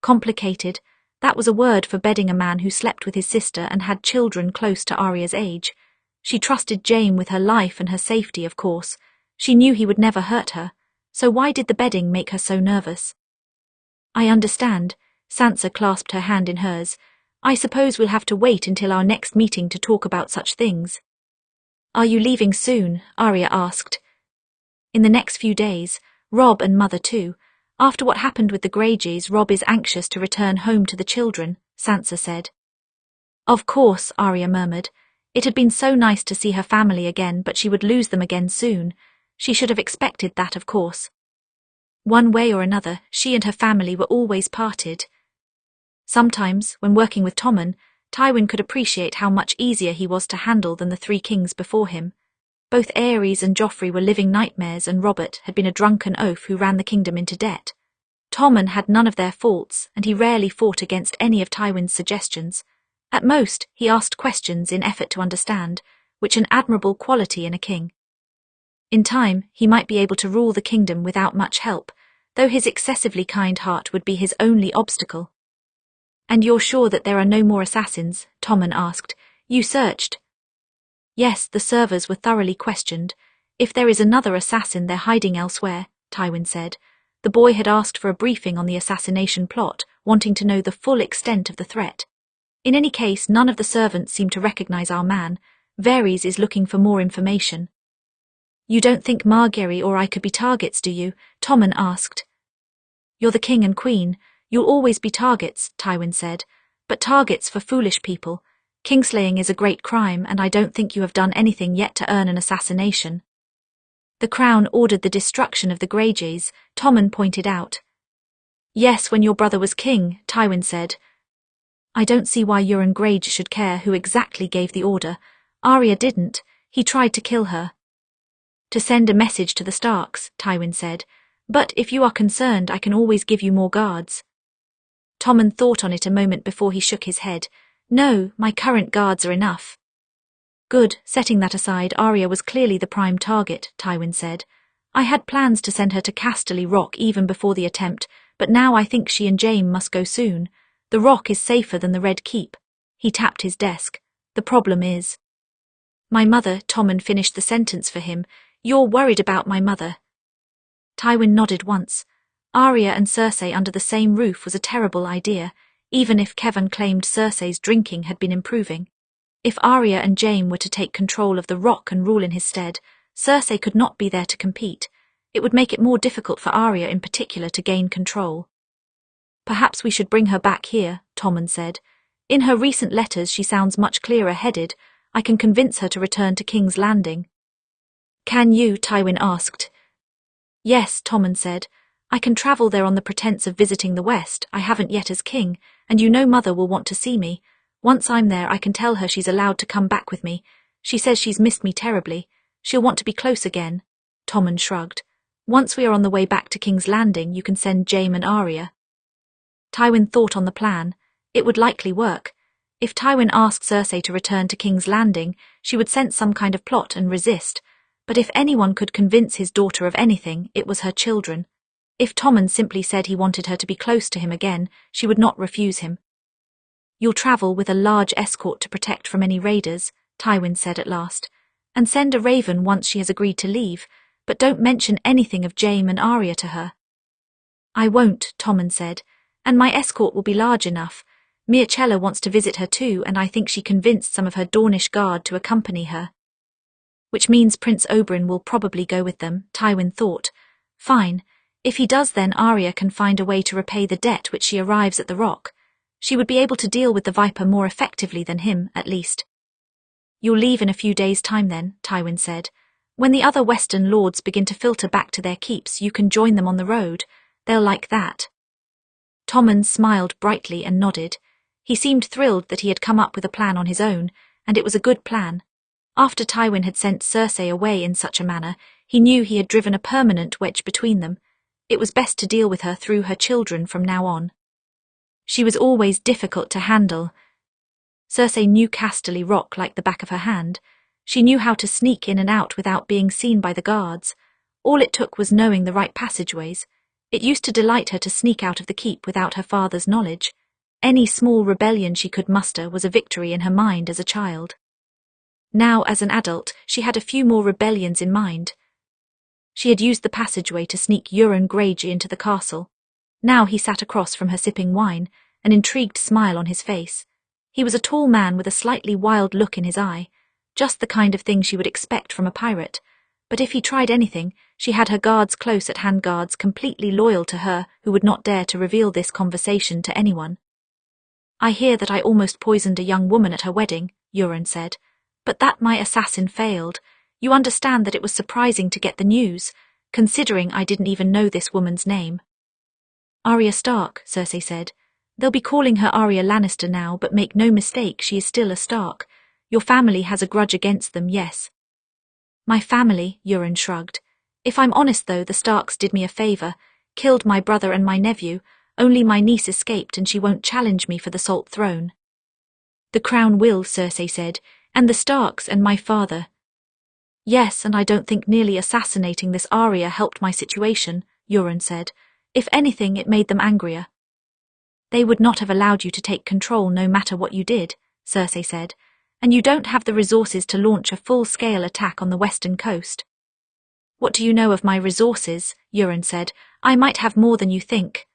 Complicated. That was a word for bedding a man who slept with his sister and had children close to Arya's age. She trusted Jaime with her life and her safety, of course. She knew he would never hurt her. So why did the bedding make her so nervous? I understand. Sansa clasped her hand in hers. I suppose we'll have to wait until our next meeting to talk about such things. Are you leaving soon? Arya asked. In the next few days. Robb and Mother too. After what happened with the Greyjoys, Robb is anxious to return home to the children, Sansa said. Of course, Arya murmured. It had been so nice to see her family again, but she would lose them again soon. She should have expected that, of course. One way or another, she and her family were always parted. Sometimes, when working with Tommen, Tywin could appreciate how much easier he was to handle than the three kings before him. Both Aerys and Joffrey were living nightmares, and Robert had been a drunken oaf who ran the kingdom into debt. Tommen had none of their faults, and he rarely fought against any of Tywin's suggestions. At most, he asked questions in effort to understand, which an admirable quality in a king. In time, he might be able to rule the kingdom without much help, though his excessively kind heart would be his only obstacle. And you're sure that there are no more assassins? Tommen asked. You searched? Yes, the servers were thoroughly questioned. If there is another assassin, they're hiding elsewhere, Tywin said. The boy had asked for a briefing on the assassination plot, wanting to know the full extent of the threat. In any case, none of the servants seem to recognize our man. Varys is looking for more information. You don't think Margaery or I could be targets, do you? Tommen asked. You're the king and queen. You'll always be targets, Tywin said. But targets for foolish people. Kingslaying is a great crime, and I don't think you have done anything yet to earn an assassination. The Crown ordered the destruction of the Greyjoys, Tommen pointed out. Yes, when your brother was king, Tywin said. I don't see why Euron Greyjoy should care who exactly gave the order. Arya didn't. He tried to kill her. To send a message to the Starks, Tywin said. But if you are concerned, I can always give you more guards. Tommen thought on it a moment before he shook his head. No, my current guards are enough. Good, setting that aside, Arya was clearly the prime target, Tywin said. I had plans to send her to Casterly Rock even before the attempt, but now I think she and Jaime must go soon. The Rock is safer than the Red Keep. He tapped his desk. The problem is... My mother, Tommen finished the sentence for him. You're worried about my mother. Tywin nodded once. Arya and Cersei under the same roof was a terrible idea, even if Kevin claimed Cersei's drinking had been improving. If Arya and Jaime were to take control of the Rock and rule in his stead, Cersei could not be there to compete. It would make it more difficult for Arya in particular to gain control. Perhaps we should bring her back here, Tommen said. In her recent letters she sounds much clearer-headed. I can convince her to return to King's Landing. Can you? Tywin asked. Yes, Tommen said. I can travel there on the pretense of visiting the West. I haven't yet as king, and you know Mother will want to see me. Once I'm there, I can tell her she's allowed to come back with me. She says she's missed me terribly. She'll want to be close again. Tommen shrugged. Once we are on the way back to King's Landing, you can send Jaime and Arya. Tywin thought on the plan. It would likely work. If Tywin asked Cersei to return to King's Landing, she would sense some kind of plot and resist. But if anyone could convince his daughter of anything, it was her children. If Tommen simply said he wanted her to be close to him again, she would not refuse him. You'll travel with a large escort to protect from any raiders, Tywin said at last, and send a raven once she has agreed to leave, but don't mention anything of Jaime and Arya to her. I won't, Tommen said, and my escort will be large enough. Mircella wants to visit her too, and I think she convinced some of her Dornish guard to accompany her. Which means Prince Oberyn will probably go with them, Tywin thought. Fine. If he does, then Arya can find a way to repay the debt which she arrives at the Rock. She would be able to deal with the Viper more effectively than him, at least. You'll leave in a few days' time then, Tywin said. When the other Western lords begin to filter back to their keeps, you can join them on the road. They'll like that. Tommen smiled brightly and nodded. He seemed thrilled that he had come up with a plan on his own, and it was a good plan. After Tywin had sent Cersei away in such a manner, he knew he had driven a permanent wedge between them. It was best to deal with her through her children from now on. She was always difficult to handle. Cersei knew Casterly Rock like the back of her hand. She knew how to sneak in and out without being seen by the guards. All it took was knowing the right passageways. It used to delight her to sneak out of the keep without her father's knowledge. Any small rebellion she could muster was a victory in her mind as a child. Now, as an adult, she had a few more rebellions in mind. She had used the passageway to sneak Euron Greyjoy into the castle. Now he sat across from her sipping wine, an intrigued smile on his face. He was a tall man with a slightly wild look in his eye, just the kind of thing she would expect from a pirate. But if he tried anything, she had her guards close at hand, guards completely loyal to her who would not dare to reveal this conversation to anyone. "I hear that I almost poisoned a young woman at her wedding," Euron said. "But that my assassin failed. You understand that it was surprising to get the news, considering I didn't even know this woman's name." "Arya Stark," Cersei said. "They'll be calling her Arya Lannister now, but make no mistake, she is still a Stark. Your family has a grudge against them, yes." "My family," Euron shrugged. "If I'm honest though, the Starks did me a favor, killed my brother and my nephew. Only my niece escaped and she won't challenge me for the Salt Throne." "The crown will," Cersei said, "and the Starks and my father." "Yes, and I don't think nearly assassinating this Arya helped my situation," Euron said. "If anything, it made them angrier." "They would not have allowed you to take control no matter what you did," Cersei said, "and you don't have the resources to launch a full-scale attack on the western coast." "What do you know of my resources?" Euron said. "I might have more than you think."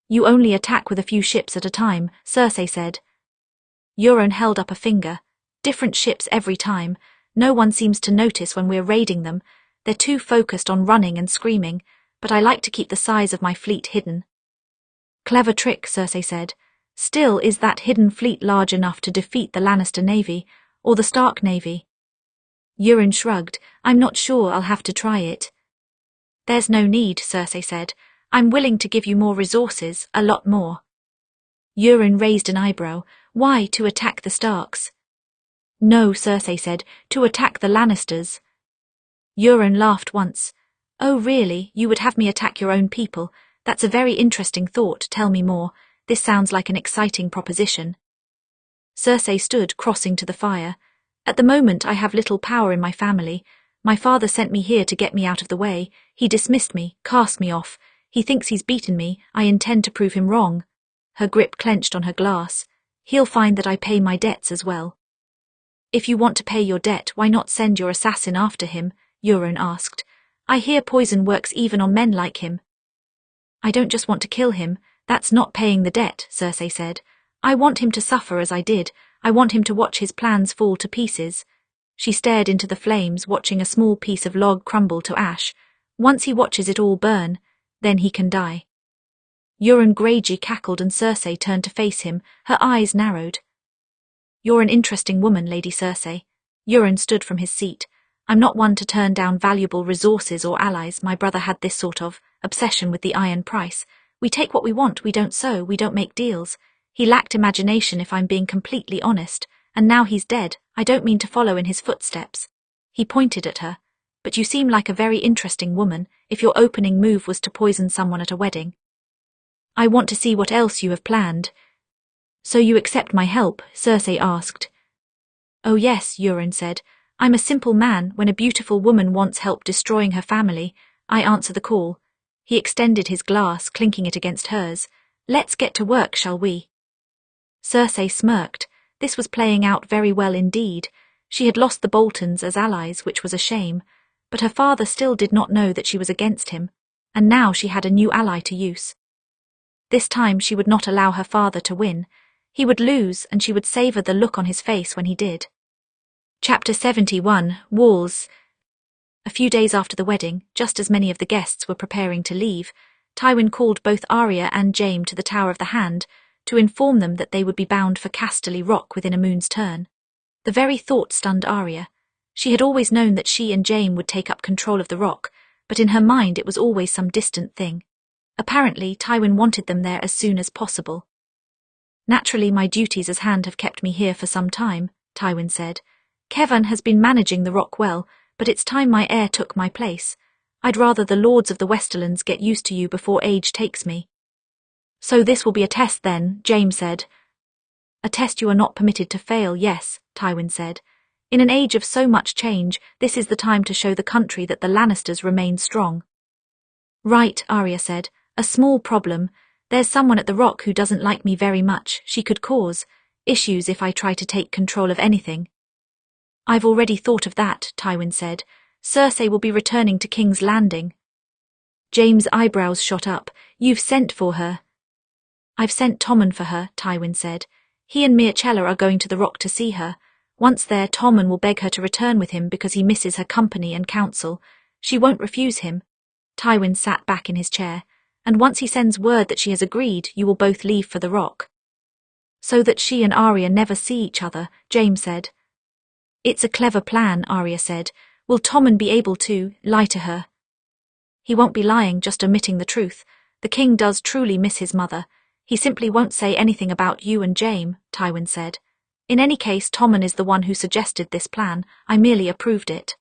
"You only attack with a few ships at a time," Cersei said. Euron held up a finger. "Different ships every time. No one seems to notice when we're raiding them. They're too focused on running and screaming, but I like to keep the size of my fleet hidden." "Clever trick," Cersei said. "Still, is that hidden fleet large enough to defeat the Lannister navy, or the Stark navy?" Euron shrugged. "I'm not sure, I'll have to try it." "There's no need," Cersei said. "I'm willing to give you more resources, a lot more." Euron raised an eyebrow. "Why, to attack the Starks?" "No," Cersei said, "to attack the Lannisters." Euron laughed once. "Oh really, you would have me attack your own people? That's a very interesting thought, tell me more. This sounds like an exciting proposition." Cersei stood, crossing to the fire. "At the moment I have little power in my family. My father sent me here to get me out of the way. He dismissed me, cast me off. He thinks he's beaten me. I intend to prove him wrong." Her grip clenched on her glass. "He'll find that I pay my debts as well." "If you want to pay your debt, why not send your assassin after him?" Euron asked. "I hear poison works even on men like him." "I don't just want to kill him. That's not paying the debt," Cersei said. "I want him to suffer as I did. I want him to watch his plans fall to pieces." She stared into the flames, watching a small piece of log crumble to ash. "Once he watches it all burn, then he can die." Euron Greyjoy cackled and Cersei turned to face him, her eyes narrowed. "You're an interesting woman, Lady Cersei." Euron stood from his seat. "I'm not one to turn down valuable resources or allies. My brother had this sort of obsession with the iron price. We take what we want, we don't sow, we don't make deals. He lacked imagination, if I'm being completely honest, and now he's dead. I don't mean to follow in his footsteps." He pointed at her. "But you seem like a very interesting woman, if your opening move was to poison someone at a wedding." "I want to see what else you have planned." "So you accept my help?" Cersei asked. "Oh yes," Euron said. "I'm a simple man. When a beautiful woman wants help destroying her family, I answer the call." He extended his glass, clinking it against hers. "Let's get to work, shall we?" Cersei smirked. This was playing out very well indeed. She had lost the Boltons as allies, which was a shame, but her father still did not know that she was against him, and now she had a new ally to use. This time she would not allow her father to win. He would lose, and she would savor the look on his face when he did. Chapter 71, Walls. A few days after the wedding, just as many of the guests were preparing to leave, Tywin called both Arya and Jaime to the Tower of the Hand to inform them that they would be bound for Casterly Rock within a moon's turn. The very thought stunned Arya. She had always known that she and Jaime would take up control of the rock, but in her mind it was always some distant thing. Apparently, Tywin wanted them there as soon as possible. "Naturally, my duties as Hand have kept me here for some time," Tywin said. "Kevan has been managing the rock well, but it's time my heir took my place. I'd rather the Lords of the Westerlands get used to you before age takes me." "So this will be a test then," Jaime said. "A test you are not permitted to fail, yes," Tywin said. "In an age of so much change, this is the time to show the country that the Lannisters remain strong." "Right," Arya said. "A small problem. There's someone at the Rock who doesn't like me very much. She could cause issues if I try to take control of anything." "I've already thought of that," Tywin said. "Cersei will be returning to King's Landing." James' eyebrows shot up. You've sent for her. I've sent Tommen for her, Tywin said. He and Mircella are going to the Rock to see her. Once there, Tommen will beg her to return with him because he misses her company and counsel. She won't refuse him. Tywin sat back in his chair. And once he sends word that she has agreed, you will both leave for the Rock. So that she and Arya never see each other, James said. It's a clever plan, Arya said. Will Tommen be able to lie to her? He won't be lying, just omitting the truth. The king does truly miss his mother. He simply won't say anything about you and Jaime, Tywin said. In any case, Tommen is the one who suggested this plan. I merely approved it.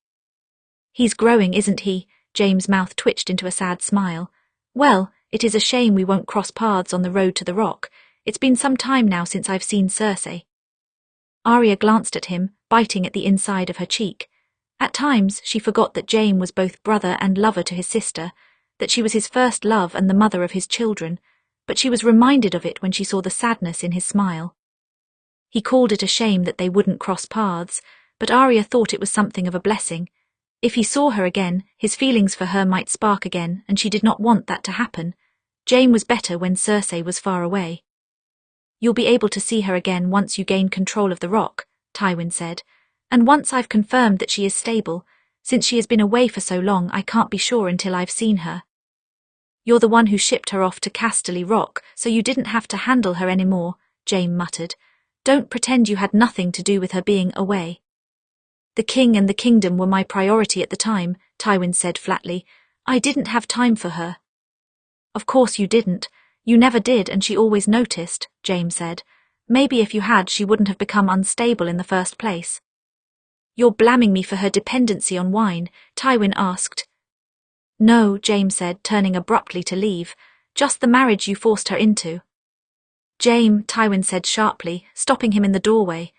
He's growing, isn't he? James' mouth twitched into a sad smile. Well, it is a shame we won't cross paths on the road to the Rock. It's been some time now since I've seen Cersei. Arya glanced at him, biting at the inside of her cheek. At times, she forgot that Jaime was both brother and lover to his sister, that she was his first love and the mother of his children, but she was reminded of it when she saw the sadness in his smile. He called it a shame that they wouldn't cross paths, but Arya thought it was something of a blessing. If he saw her again, his feelings for her might spark again, and she did not want that to happen. Jaime was better when Cersei was far away. You'll be able to see her again once you gain control of the Rock, Tywin said, and once I've confirmed that she is stable. Since she has been away for so long, I can't be sure until I've seen her. You're the one who shipped her off to Casterly Rock, so you didn't have to handle her anymore, Jaime muttered. Don't pretend you had nothing to do with her being away. The king and the kingdom were my priority at the time, Tywin said flatly. I didn't have time for her. Of course you didn't. You never did, and she always noticed, Jaime said. Maybe if you had, she wouldn't have become unstable in the first place. You're blaming me for her dependency on wine, Tywin asked. No, Jaime said, turning abruptly to leave. Just the marriage you forced her into. Jaime, Tywin said sharply, stopping him in the doorway.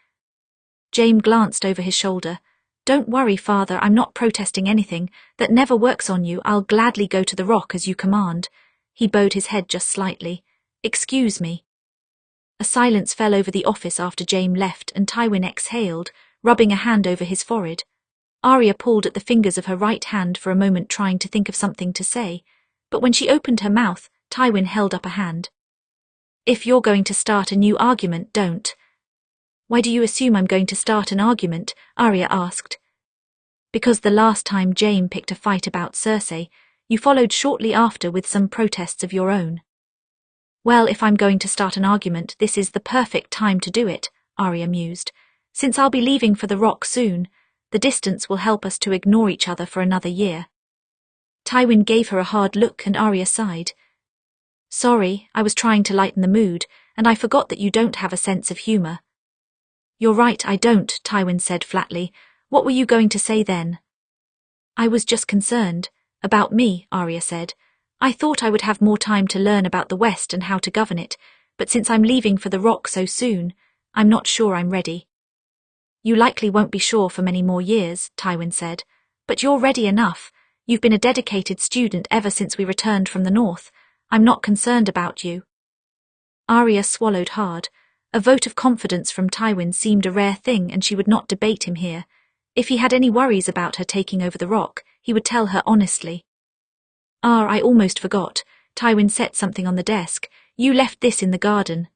Jaime glanced over his shoulder. Don't worry, father, I'm not protesting anything. That never works on you. I'll gladly go to the Rock as you command. He bowed his head just slightly. Excuse me. A silence fell over the office after Jaime left, and Tywin exhaled, rubbing a hand over his forehead. Arya pulled at the fingers of her right hand for a moment, trying to think of something to say, but when she opened her mouth, Tywin held up a hand. If you're going to start a new argument, don't. Why do you assume I'm going to start an argument? Arya asked. Because the last time Jaime picked a fight about Cersei, you followed shortly after with some protests of your own. Well, if I'm going to start an argument, this is the perfect time to do it, Arya mused. Since I'll be leaving for the Rock soon, the distance will help us to ignore each other for another year. Tywin gave her a hard look and Arya sighed. Sorry, I was trying to lighten the mood, and I forgot that you don't have a sense of humour. You're right, I don't, Tywin said flatly. What were you going to say then? I was just concerned. About me, Arya said. I thought I would have more time to learn about the West and how to govern it, but since I'm leaving for the Rock so soon, I'm not sure I'm ready. You likely won't be sure for many more years, Tywin said, but you're ready enough. You've been a dedicated student ever since we returned from the North. I'm not concerned about you. Arya swallowed hard. A vote of confidence from Tywin seemed a rare thing, and she would not debate him here. If he had any worries about her taking over the Rock, he would tell her honestly. I almost forgot. Tywin set something on the desk. You left this in the garden.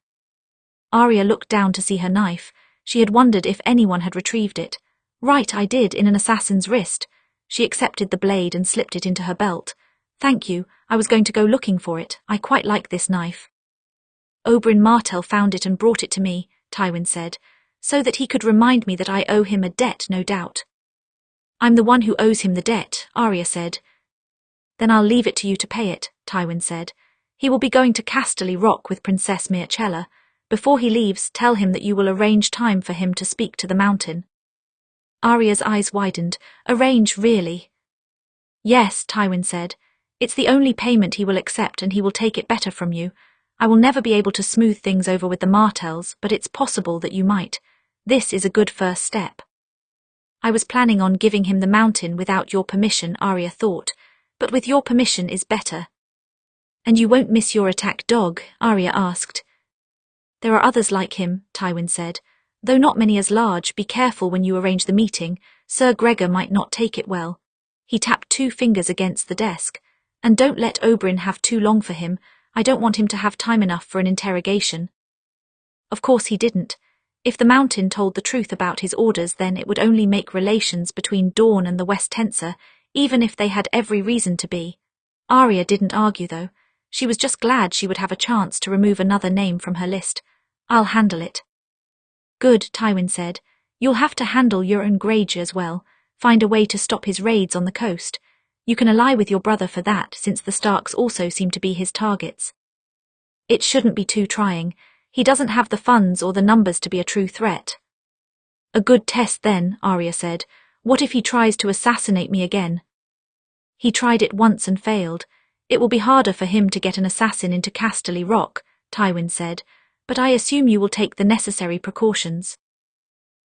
Arya looked down to see her knife. She had wondered if anyone had retrieved it. Right, I did, in an assassin's wrist. She accepted the blade and slipped it into her belt. Thank you, I was going to go looking for it. I quite like this knife. Oberyn Martell found it and brought it to me, Tywin said, so that he could remind me that I owe him a debt, no doubt. I'm the one who owes him the debt, Arya said. Then I'll leave it to you to pay it, Tywin said. He will be going to Casterly Rock with Princess Mircella. Before he leaves, tell him that you will arrange time for him to speak to the mountain. Arya's eyes widened. Arrange, really? Yes, Tywin said. It's the only payment he will accept, and he will take it better from you. I will never be able to smooth things over with the Martells, but it's possible that you might. This is a good first step. I was planning on giving him the mountain without your permission, Arya thought, but with your permission is better. And you won't miss your attack dog? Arya asked. There are others like him, Tywin said. Though not many as large, be careful when you arrange the meeting. Sir Gregor might not take it well. He tapped 2 fingers against the desk. And don't let Oberyn have too long for him. I don't want him to have time enough for an interrogation. Of course he didn't. If the Mountain told the truth about his orders, then it would only make relations between Dawn and the West tenser, even if they had every reason to be. Arya didn't argue, though. She was just glad she would have a chance to remove another name from her list. I'll handle it. Good, Tywin said. You'll have to handle Euron Greyjoy as well. Find a way to stop his raids on the coast. You can ally with your brother for that, since the Starks also seem to be his targets. It shouldn't be too trying. He doesn't have the funds or the numbers to be a true threat. A good test then, Arya said. What if he tries to assassinate me again? He tried it once and failed. It will be harder for him to get an assassin into Casterly Rock, Tywin said, but I assume you will take the necessary precautions.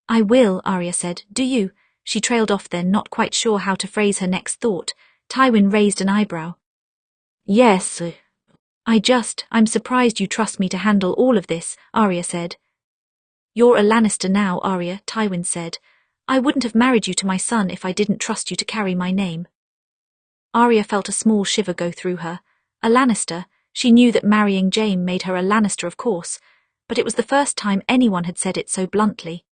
I will, Arya said. Do you? She trailed off then, not quite sure how to phrase her next thought. Tywin raised an eyebrow. Yes. I'm surprised you trust me to handle all of this, Arya said. You're a Lannister now, Arya, Tywin said. I wouldn't have married you to my son if I didn't trust you to carry my name. Arya felt a small shiver go through her. A Lannister, she knew that marrying Jaime made her a Lannister, of course, but it was the first time anyone had said it so bluntly.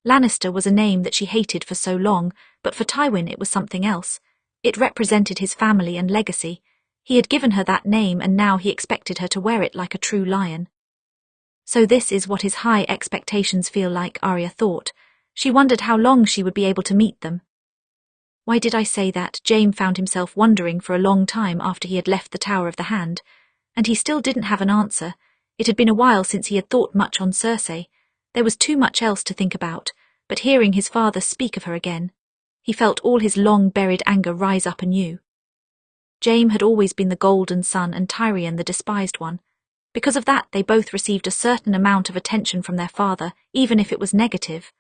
Lannister was a name that she hated for so long, but for Tywin it was something else. It represented his family and legacy. He had given her that name, and now he expected her to wear it like a true lion. So this is what his high expectations feel like, Arya thought. She wondered how long she would be able to meet them. Why did I say that? Jaime found himself wondering for a long time after he had left the Tower of the Hand, and he still didn't have an answer. It had been a while since he had thought much on Cersei. There was too much else to think about, but hearing his father speak of her again, he felt all his long-buried anger rise up anew. Jaime had always been the golden son and Tyrion the despised one. Because of that, they both received a certain amount of attention from their father, even if it was negative.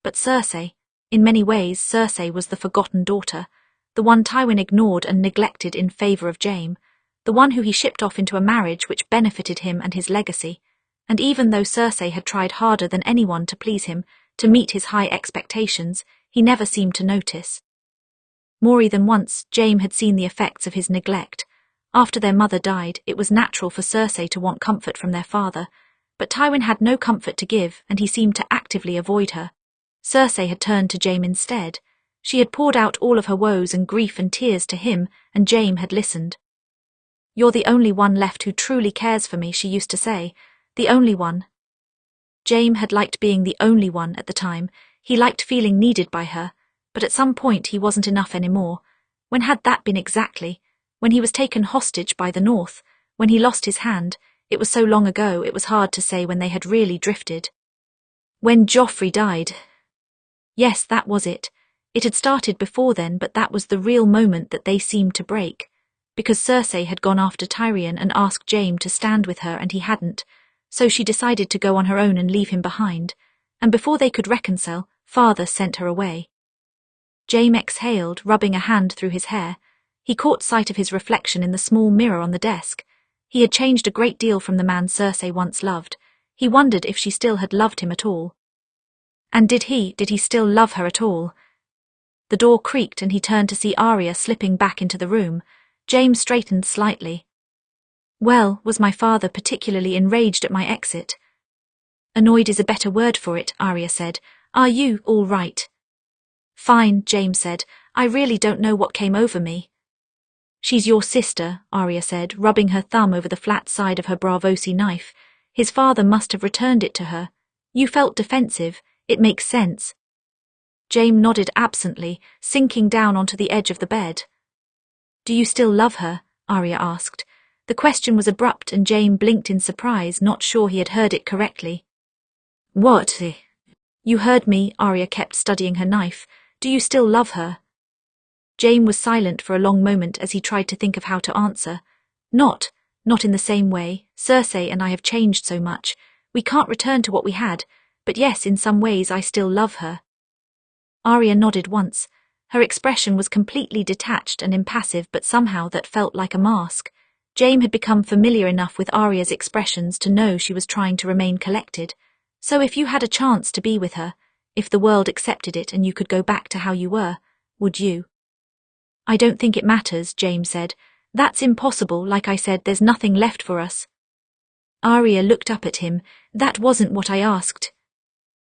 But Cersei, in many ways, Cersei was the forgotten daughter, the one Tywin ignored and neglected in favour of Jaime, the one who he shipped off into a marriage which benefited him and his legacy. And even though Cersei had tried harder than anyone to please him, to meet his high expectations, he never seemed to notice. More than once, Jaime had seen the effects of his neglect. After their mother died, it was natural for Cersei to want comfort from their father, but Tywin had no comfort to give, and he seemed to actively avoid her. Cersei had turned to Jaime instead. She had poured out all of her woes and grief and tears to him, and Jaime had listened. "You're the only one left who truly cares for me," she used to say. "The only one." Jaime had liked being the only one at the time. He liked feeling needed by her, but at some point he wasn't enough anymore. When had that been exactly? When he was taken hostage by the North? When he lost his hand? It was so long ago, it was hard to say when they had really drifted. When Joffrey died. Yes, that was it. It had started before then, but that was the real moment that they seemed to break. Because Cersei had gone after Tyrion and asked Jaime to stand with her, and he hadn't. So she decided to go on her own and leave him behind. And before they could reconcile, Father sent her away. Jaime exhaled, rubbing a hand through his hair. He caught sight of his reflection in the small mirror on the desk. He had changed a great deal from the man Cersei once loved. He wondered if she still had loved him at all. And did he still love her at all? The door creaked and he turned to see Arya slipping back into the room. Jaime straightened slightly. "Well, was my father particularly enraged at my exit?" "Annoyed is a better word for it," Arya said. "Are you all right?" "Fine," Jaime said. "I really don't know what came over me." "She's your sister," Arya said, rubbing her thumb over the flat side of her Bravosi knife. "His father must have returned it to her. You felt defensive. It makes sense." Jaime nodded absently, sinking down onto the edge of the bed. "Do you still love her?" Arya asked. The question was abrupt and Jaime blinked in surprise, not sure he had heard it correctly. "What?" "You heard me," Arya kept studying her knife. "Do you still love her?" Jaime was silent for a long moment as he tried to think of how to answer. Not in the same way. Cersei and I have changed so much. We can't return to what we had, but yes, in some ways I still love her." Arya nodded once. Her expression was completely detached and impassive, but somehow that felt like a mask. Jaime had become familiar enough with Arya's expressions to know she was trying to remain collected. So if you had a chance to be with her, if the world accepted it and you could go back to how you were, would you? "I don't think it matters," Jaime said. That's impossible, like I said, there's nothing left for us. Arya looked up at him. That wasn't what I asked.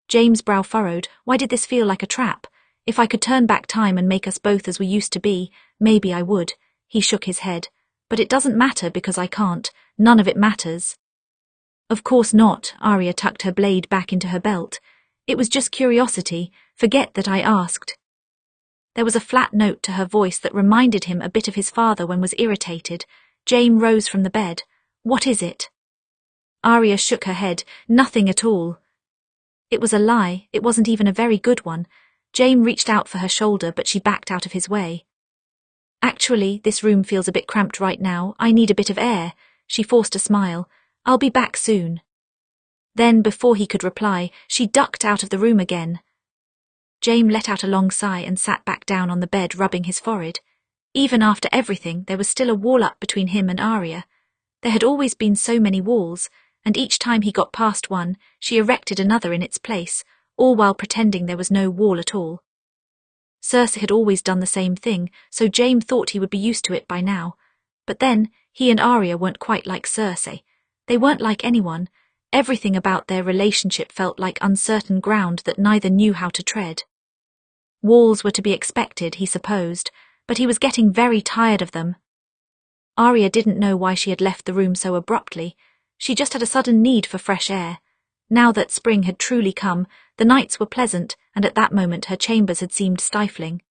James' brow furrowed. Why did this feel like a trap? If I could turn back time and make us both as we used to be, maybe I would. He shook his head. But it doesn't matter because I can't. None of it matters. Of course not. Arya tucked her blade back into her belt. It was just curiosity. Forget that I asked. There was a flat note to her voice that reminded him a bit of his father when was irritated. Jaime rose from the bed. What is it? Arya shook her head. Nothing at all. It was a lie. It wasn't even a very good one. Jaime reached out for her shoulder, but she backed out of his way. Actually, this room feels a bit cramped right now. I need a bit of air. She forced a smile. I'll be back soon. Then, before he could reply, she ducked out of the room again. Jaime let out a long sigh and sat back down on the bed, rubbing his forehead. Even after everything, there was still a wall up between him and Arya. There had always been so many walls, and each time he got past one, she erected another in its place, all while pretending there was no wall at all. Cersei had always done the same thing, so Jaime thought he would be used to it by now. But then, he and Arya weren't quite like Cersei. They weren't like anyone. Everything about their relationship felt like uncertain ground that neither knew how to tread. Walls were to be expected, he supposed, but he was getting very tired of them. Arya didn't know why she had left the room so abruptly. She just had a sudden need for fresh air. Now that spring had truly come, the nights were pleasant, and at that moment her chambers had seemed stifling.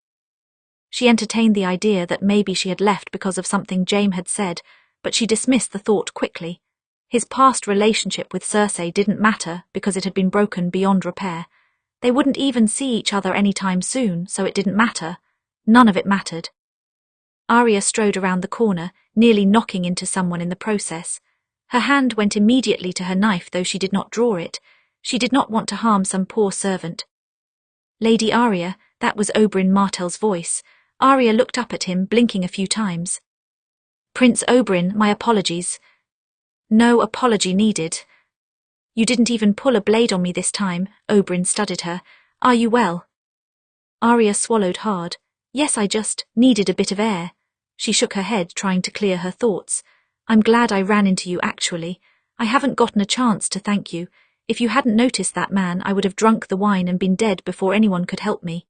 She entertained the idea that maybe she had left because of something Jaime had said, but she dismissed the thought quickly. His past relationship with Cersei didn't matter because it had been broken beyond repair. They wouldn't even see each other any time soon, so it didn't matter. None of it mattered. Arya strode around the corner, nearly knocking into someone in the process. Her hand went immediately to her knife, though she did not draw it. She did not want to harm some poor servant. Lady Arya, that was Oberyn Martell's voice. Arya looked up at him, blinking a few times. Prince Oberyn, my apologies. No apology needed. You didn't even pull a blade on me this time, Oberyn studied her. Are you well? Arya swallowed hard. Yes, I just needed a bit of air. She shook her head, trying to clear her thoughts. I'm glad I ran into you, actually. I haven't gotten a chance to thank you. If you hadn't noticed that man, I would have drunk the wine and been dead before anyone could help me.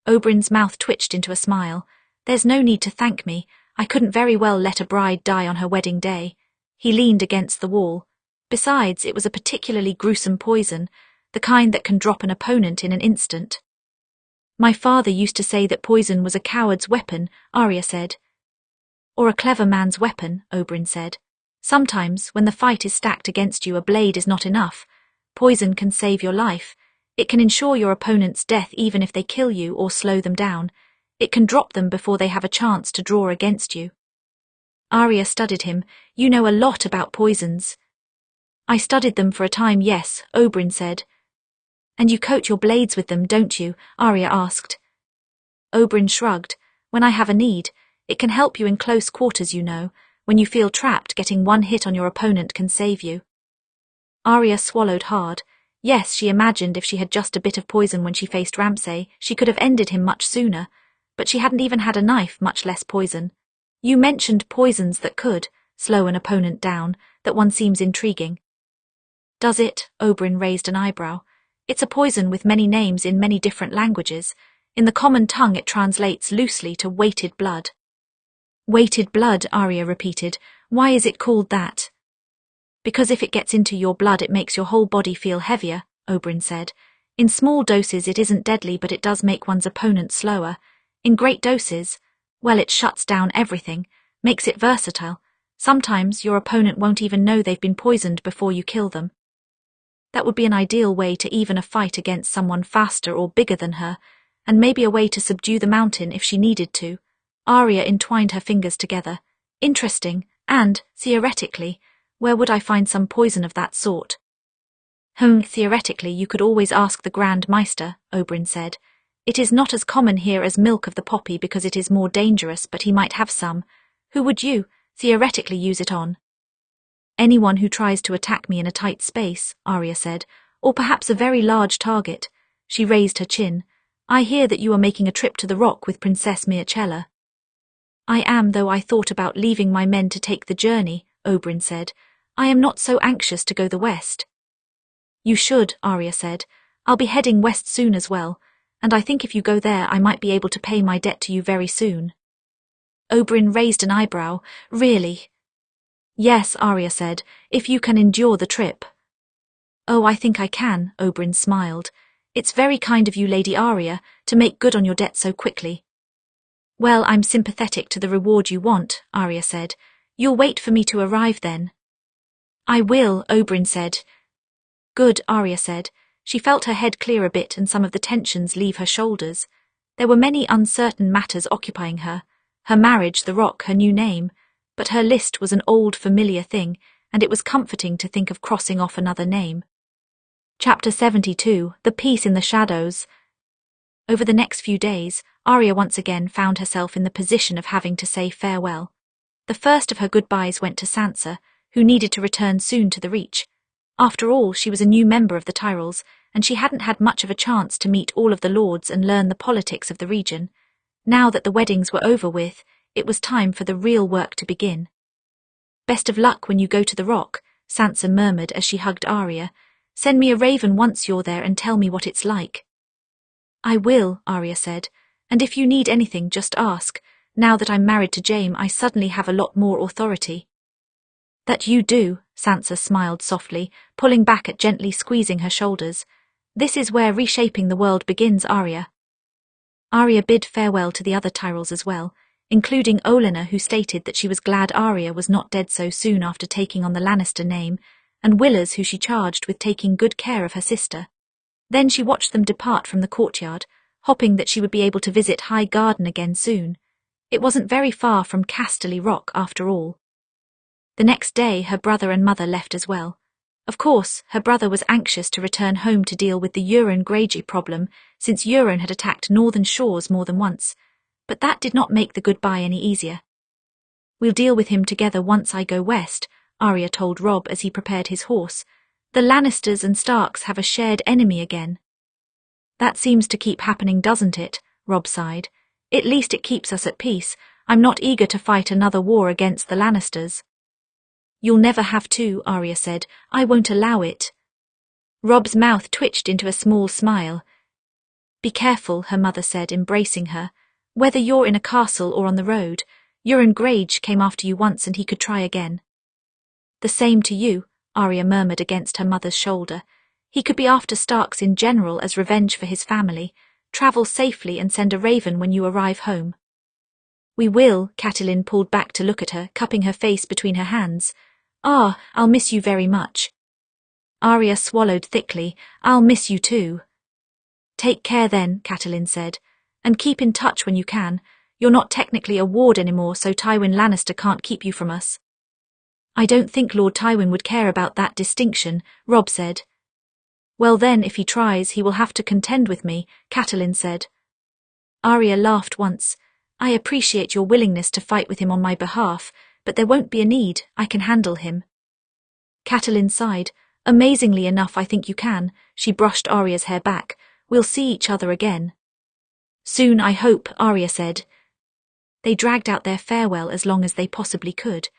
Oberyn's mouth twitched into a smile. There's no need to thank me. I couldn't very well let a bride die on her wedding day. He leaned against the wall. Besides, it was a particularly gruesome poison, the kind that can drop an opponent in an instant. My father used to say that poison was a coward's weapon, Arya said. Or a clever man's weapon, Oberyn said. Sometimes, when the fight is stacked against you, a blade is not enough. Poison can save your life. It can ensure your opponent's death even if they kill you or slow them down. It can drop them before they have a chance to draw against you. Arya studied him. You know a lot about poisons. I studied them for a time, yes, Oberyn said. And you coat your blades with them, don't you? Arya asked. Oberyn shrugged. When I have a need. It can help you in close quarters, you know. When you feel trapped, getting one hit on your opponent can save you. Arya swallowed hard. Yes, she imagined if she had just a bit of poison when she faced Ramsay, she could have ended him much sooner. But she hadn't even had a knife, much less poison. You mentioned poisons that could slow an opponent down. That one seems intriguing. Does it? Oberyn raised an eyebrow. It's a poison with many names in many different languages. In the common tongue it translates loosely to weighted blood. Weighted blood, Arya repeated. Why is it called that? Because if it gets into your blood it makes your whole body feel heavier, Oberyn said. In small doses it isn't deadly, but it does make one's opponent slower. In great doses, well, it shuts down everything, makes it versatile. Sometimes your opponent won't even know they've been poisoned before you kill them. That would be an ideal way to even a fight against someone faster or bigger than her, and maybe a way to subdue the mountain if she needed to. Arya entwined her fingers together. Interesting, and, theoretically, where would I find some poison of that sort? Theoretically you could always ask the Grand Maester, Oberyn said. It is not as common here as milk of the poppy because it is more dangerous, but he might have some. Who would you, theoretically, use it on? Anyone who tries to attack me in a tight space, Arya said, or perhaps a very large target. She raised her chin. I hear that you are making a trip to the Rock with Princess Mircella. I am, though I thought about leaving my men to take the journey, Oberyn said. I am not so anxious to go the west. You should, Arya said. I'll be heading west soon as well, and I think if you go there I might be able to pay my debt to you very soon. Oberyn raised an eyebrow. Really? Yes, Arya said, if you can endure the trip. Oh, I think I can, Oberyn smiled. It's very kind of you, Lady Arya, to make good on your debt so quickly. Well, I'm sympathetic to the reward you want, Arya said. You'll wait for me to arrive then. I will, Oberyn said. Good, Arya said. She felt her head clear a bit and some of the tensions leave her shoulders. There were many uncertain matters occupying her. Her marriage, the rock, her new name. But her list was an old, familiar thing, and it was comforting to think of crossing off another name. Chapter 72, The Peace in the Shadows. Over the next few days, Arya once again found herself in the position of having to say farewell. The first of her goodbyes went to Sansa, who needed to return soon to the Reach. After all, she was a new member of the Tyrells, and she hadn't had much of a chance to meet all of the lords and learn the politics of the region. Now that the weddings were over with, it was time for the real work to begin. Best of luck when you go to the Rock, Sansa murmured as she hugged Arya. Send me a raven once you're there and tell me what it's like. I will, Arya said, and if you need anything, just ask. Now that I'm married to Jaime, I suddenly have a lot more authority. That you do, Sansa smiled softly, pulling back at gently squeezing her shoulders. This is where reshaping the world begins, Arya. Arya bid farewell to the other Tyrells as well, including Olenna, who stated that she was glad Arya was not dead so soon after taking on the Lannister name, and Willers, who she charged with taking good care of her sister. Then she watched them depart from the courtyard, hoping that she would be able to visit High Garden again soon. It wasn't very far from Casterly Rock after all. The next day her brother and mother left as well. Of course, her brother was anxious to return home to deal with the Euron Greyjoy problem, since Euron had attacked Northern Shores more than once, but that did not make the goodbye any easier. We'll deal with him together once I go west, Arya told Robb as he prepared his horse. The Lannisters and Starks have a shared enemy again. That seems to keep happening, doesn't it? Robb sighed. At least it keeps us at peace. I'm not eager to fight another war against the Lannisters. You'll never have to, Arya said. I won't allow it. Robb's mouth twitched into a small smile. Be careful, her mother said, embracing her. Whether you're in a castle or on the road, Euron Greyjoy came after you once and he could try again. The same to you, Arya murmured against her mother's shoulder. He could be after Starks in general as revenge for his family. Travel safely and send a raven when you arrive home. We will, Catelyn pulled back to look at her, cupping her face between her hands. Ah, I'll miss you very much. Arya swallowed thickly. I'll miss you too. Take care then, Catelyn said, and keep in touch when you can. You're not technically a ward anymore, so Tywin Lannister can't keep you from us. I don't think Lord Tywin would care about that distinction, Robb said. Well then, if he tries, he will have to contend with me, Catelyn said. Arya laughed once. I appreciate your willingness to fight with him on my behalf, but there won't be a need. I can handle him. Catelyn sighed. Amazingly enough, I think you can. She brushed Arya's hair back. We'll see each other again. Soon, I hope, Arya said. They dragged out their farewell as long as they possibly could.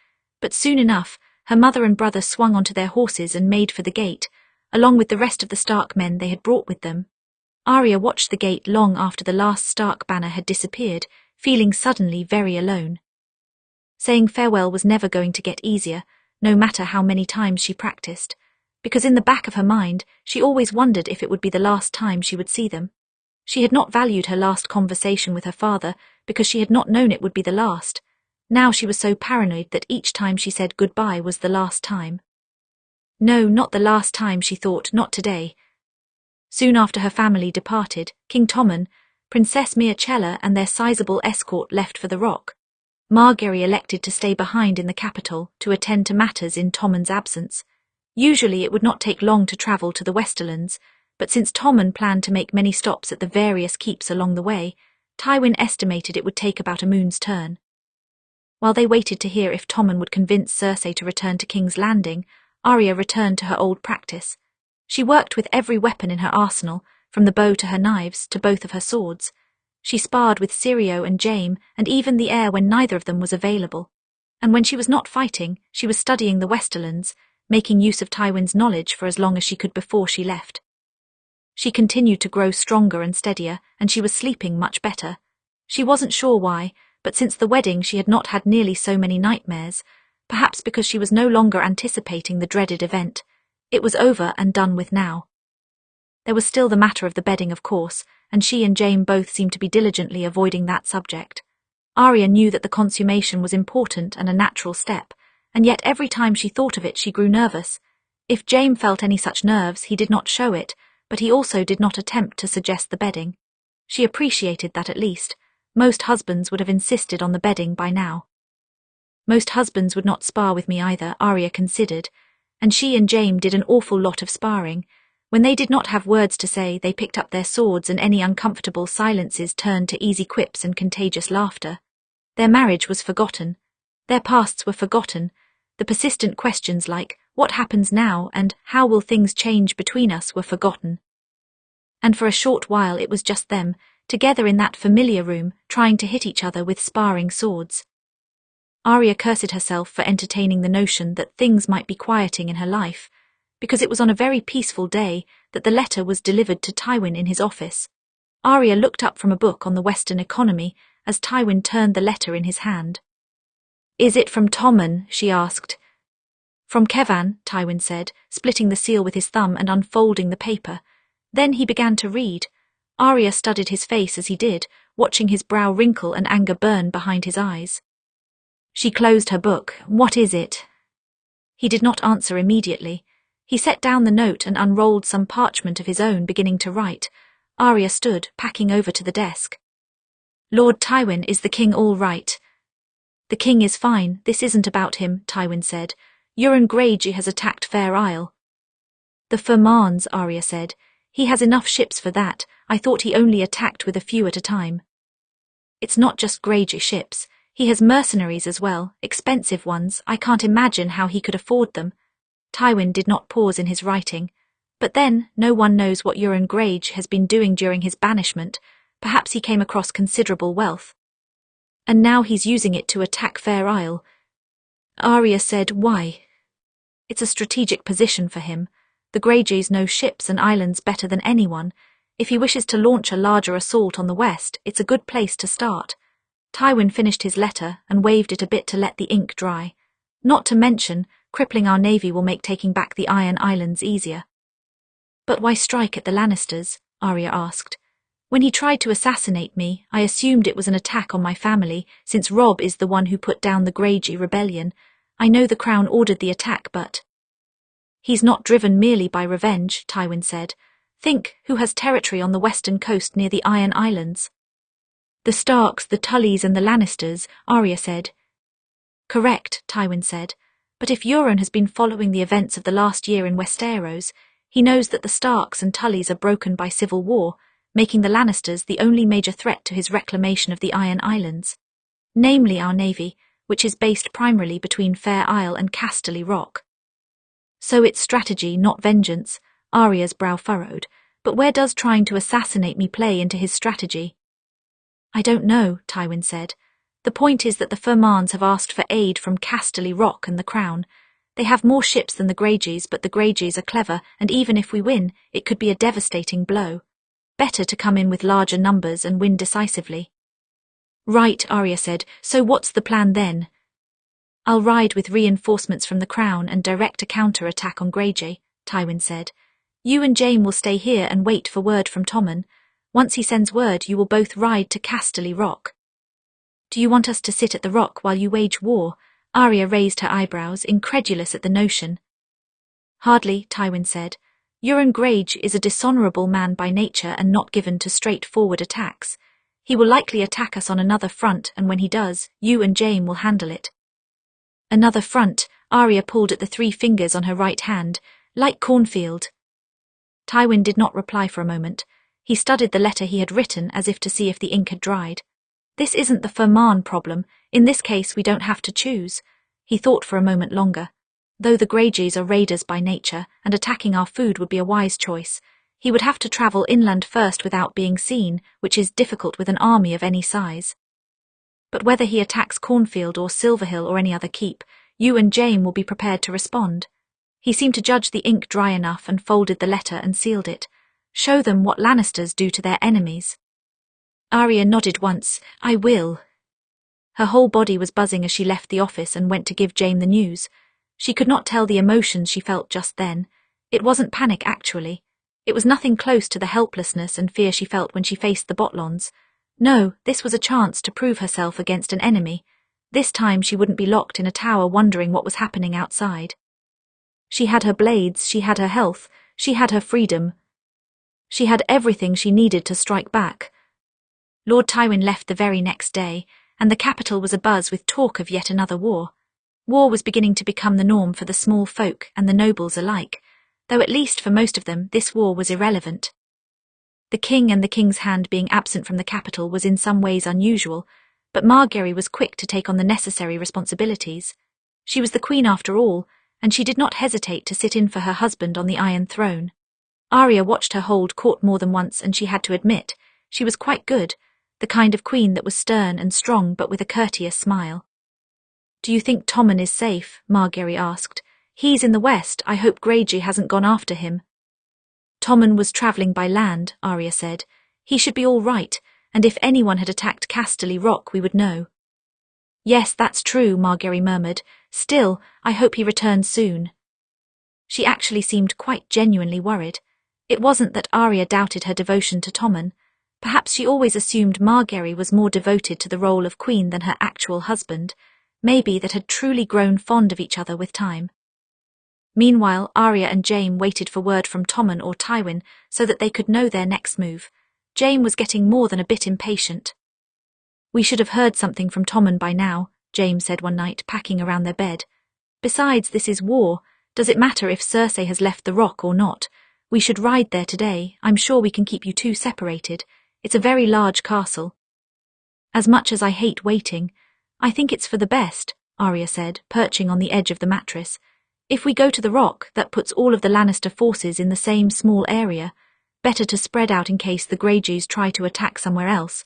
But soon enough, her mother and brother swung onto their horses and made for the gate, along with the rest of the Stark men they had brought with them. Arya watched the gate long after the last Stark banner had disappeared, feeling suddenly very alone. Saying farewell was never going to get easier, no matter how many times she practiced, because in the back of her mind she always wondered if it would be the last time she would see them. She had not valued her last conversation with her father because she had not known it would be the last. Now she was so paranoid that each time she said goodbye was the last time. No, not the last time, she thought, not today. Soon after her family departed, King Tommen, Princess Myrcella and their sizable escort left for the Rock. Margaery elected to stay behind in the capital to attend to matters in Tommen's absence. Usually it would not take long to travel to the Westerlands, but since Tommen planned to make many stops at the various keeps along the way, Tywin estimated it would take about a moon's turn. While they waited to hear if Tommen would convince Cersei to return to King's Landing, Arya returned to her old practice. She worked with every weapon in her arsenal, from the bow to her knives to both of her swords. She sparred with Syrio and Jaime, and even the heir when neither of them was available. And when she was not fighting, she was studying the Westerlands, making use of Tywin's knowledge for as long as she could before she left. She continued to grow stronger and steadier, and she was sleeping much better. She wasn't sure why, but since the wedding she had not had nearly so many nightmares, perhaps because she was no longer anticipating the dreaded event. It was over and done with now. There was still the matter of the bedding, of course, and she and Jaime both seemed to be diligently avoiding that subject. Arya knew that the consummation was important and a natural step, and yet every time she thought of it she grew nervous. If Jaime felt any such nerves, he did not show it, but he also did not attempt to suggest the bedding. She appreciated that at least. Most husbands would have insisted on the bedding by now. Most husbands would not spar with me either, Arya considered, and she and Jaime did an awful lot of sparring. When they did not have words to say, they picked up their swords and any uncomfortable silences turned to easy quips and contagious laughter. Their marriage was forgotten. Their pasts were forgotten. The persistent questions like, what happens now and how will things change between us were forgotten. And for a short while it was just them, together in that familiar room, trying to hit each other with sparring swords. Arya cursed herself for entertaining the notion that things might be quieting in her life, because it was on a very peaceful day that the letter was delivered to Tywin in his office. Arya looked up from a book on the Western economy as Tywin turned the letter in his hand. "Is it from Tommen?" she asked. "From Kevan," Tywin said, splitting the seal with his thumb and unfolding the paper. Then he began to read. Arya studied his face as he did, watching his brow wrinkle and anger burn behind his eyes. She closed her book. "What is it?" He did not answer immediately. He set down the note and unrolled some parchment of his own, beginning to write. Arya stood, packing over to the desk. "Lord Tywin, is the king all right?" "The king is fine. This isn't about him," Tywin said. "Euron Greyjoy has attacked Fair Isle." "The Firmans," Arya said. "He has enough ships for that. I thought he only attacked with a few at a time." "It's not just Greyjoy ships. He has mercenaries as well, expensive ones. I can't imagine how he could afford them." Tywin did not pause in his writing. "But then, no one knows what Euron Greyjoy has been doing during his banishment. Perhaps he came across considerable wealth. And now he's using it to attack Fair Isle." Arya said, "Why?" "It's a strategic position for him. The Greyjoys know ships and islands better than anyone. If he wishes to launch a larger assault on the west, it's a good place to start." Tywin finished his letter and waved it a bit to let the ink dry. "Not to mention, crippling our navy will make taking back the Iron Islands easier." "But why strike at the Lannisters?" Arya asked. "When he tried to assassinate me, I assumed it was an attack on my family, since Robb is the one who put down the Greyjoy rebellion. I know the Crown ordered the attack, but—" "He's not driven merely by revenge," Tywin said. "Think who has territory on the western coast near the Iron Islands." "The Starks, the Tullys and the Lannisters," Arya said. "Correct," Tywin said. "But if Euron has been following the events of the last year in Westeros, he knows that the Starks and Tullys are broken by civil war, making the Lannisters the only major threat to his reclamation of the Iron Islands. Namely our navy, which is based primarily between Fair Isle and Casterly Rock." "So it's strategy, not vengeance," Arya's brow furrowed. "But where does trying to assassinate me play into his strategy?" "I don't know," Tywin said. "The point is that the Firmans have asked for aid from Casterly Rock and the Crown. They have more ships than the Greyjoys, but the Greyjoys are clever, and even if we win, it could be a devastating blow. Better to come in with larger numbers and win decisively." "Right," Arya said. "So what's the plan then?" "I'll ride with reinforcements from the Crown and direct a counter-attack on Greyjoy," Tywin said. "You and Jaime will stay here and wait for word from Tommen. Once he sends word, you will both ride to Casterly Rock." "Do you want us to sit at the rock while you wage war?" Arya raised her eyebrows, incredulous at the notion. "Hardly," Tywin said. "Euron Greyjoy is a dishonourable man by nature and not given to straightforward attacks. He will likely attack us on another front, and when he does, you and Jaime will handle it." "Another front," Arya pulled at the 3 fingers on her right hand, "like Cornfield." Tywin did not reply for a moment. He studied the letter he had written as if to see if the ink had dried. "This isn't the Firman problem. In this case we don't have to choose." He thought for a moment longer. Though the Greyjoys are raiders by nature, and attacking our food would be a wise choice, He would have to travel inland first without being seen, which is difficult with an army of any size. But whether he attacks Cornfield or Silverhill or any other keep, you and Jaime will be prepared to respond. He seemed to judge the ink dry enough and folded the letter and sealed it. Show them what Lannisters do to their enemies. Arya nodded once. I will. Her whole body was buzzing as she left the office and went to give Jaime the news. She could not tell the emotions she felt just then. It wasn't panic, actually. It was nothing close to the helplessness and fear she felt when she faced the Botlons. No, this was a chance to prove herself against an enemy. This time she wouldn't be locked in a tower wondering what was happening outside. She had her blades, she had her health, she had her freedom. She had everything she needed to strike back. Lord Tywin left the very next day, and the capital was abuzz with talk of yet another war. War was beginning to become the norm for the small folk and the nobles alike, though at least for most of them this war was irrelevant. The king and the king's hand being absent from the capital was in some ways unusual, but Margaery was quick to take on the necessary responsibilities. She was the queen after all, and she did not hesitate to sit in for her husband on the Iron Throne. Arya watched her hold court more than once, and she had to admit, she was quite good, the kind of queen that was stern and strong but with a courteous smile. Do you think Tommen is safe? Margaery asked. He's in the west. I hope Greyjoy hasn't gone after him. Tommen was travelling by land, Arya said. He should be all right, and if anyone had attacked Casterly Rock we would know. Yes, that's true, Margaery murmured. Still, I hope he returns soon. She actually seemed quite genuinely worried. It wasn't that Arya doubted her devotion to Tommen. Perhaps she always assumed Margaery was more devoted to the role of queen than her actual husband, maybe that had truly grown fond of each other with time. Meanwhile, Arya and Jaime waited for word from Tommen or Tywin so that they could know their next move. Jaime was getting more than a bit impatient. We should have heard something from Tommen by now, Jaime said one night, packing around their bed. Besides, this is war. Does it matter if Cersei has left the rock or not? We should ride there today. I'm sure we can keep you two separated. It's a very large castle. As much as I hate waiting, I think it's for the best, Arya said, perching on the edge of the mattress. If we go to the rock, that puts all of the Lannister forces in the same small area. Better to spread out in case the Greyjoys try to attack somewhere else.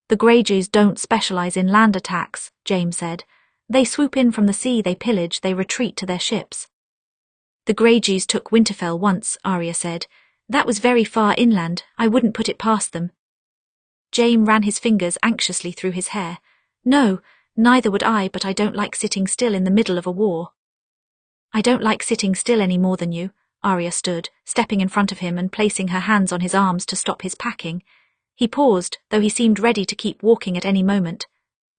The Greyjoys don't specialize in land attacks, Jaime said. They swoop in from the sea, they pillage, they retreat to their ships. The Greyjoys took Winterfell once, Arya said. That was very far inland. I wouldn't put it past them. Jaime ran his fingers anxiously through his hair. No, neither would I, but I don't like sitting still in the middle of a war. I don't like sitting still any more than you, Arya stood, stepping in front of him and placing her hands on his arms to stop his packing. He paused, though he seemed ready to keep walking at any moment.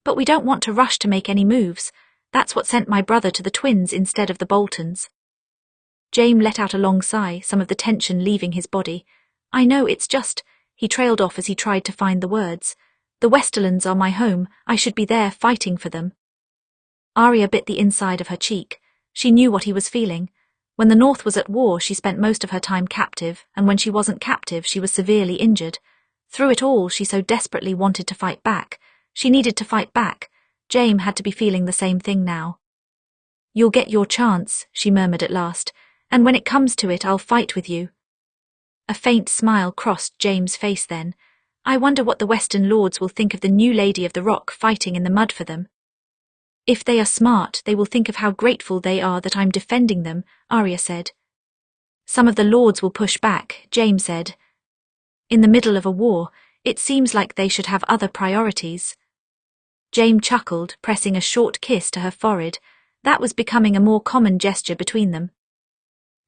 But we don't want to rush to make any moves. That's what sent my brother to the twins instead of the Boltons. Jaime let out a long sigh, some of the tension leaving his body. I know, it's just... He trailed off as he tried to find the words. The Westerlands are my home. I should be there fighting for them. Arya bit the inside of her cheek. She knew what he was feeling. When the North was at war, she spent most of her time captive, and when she wasn't captive, she was severely injured. Through it all, she so desperately wanted to fight back. She needed to fight back. Jaime had to be feeling the same thing now. You'll get your chance, she murmured at last, and when it comes to it, I'll fight with you. A faint smile crossed Jaime's face then. I wonder what the Western Lords will think of the new Lady of the Rock fighting in the mud for them. If they are smart, they will think of how grateful they are that I'm defending them, Arya said. Some of the Lords will push back, Jaime said. In the middle of a war, it seems like they should have other priorities. Jaime chuckled, pressing a short kiss to her forehead. That was becoming a more common gesture between them.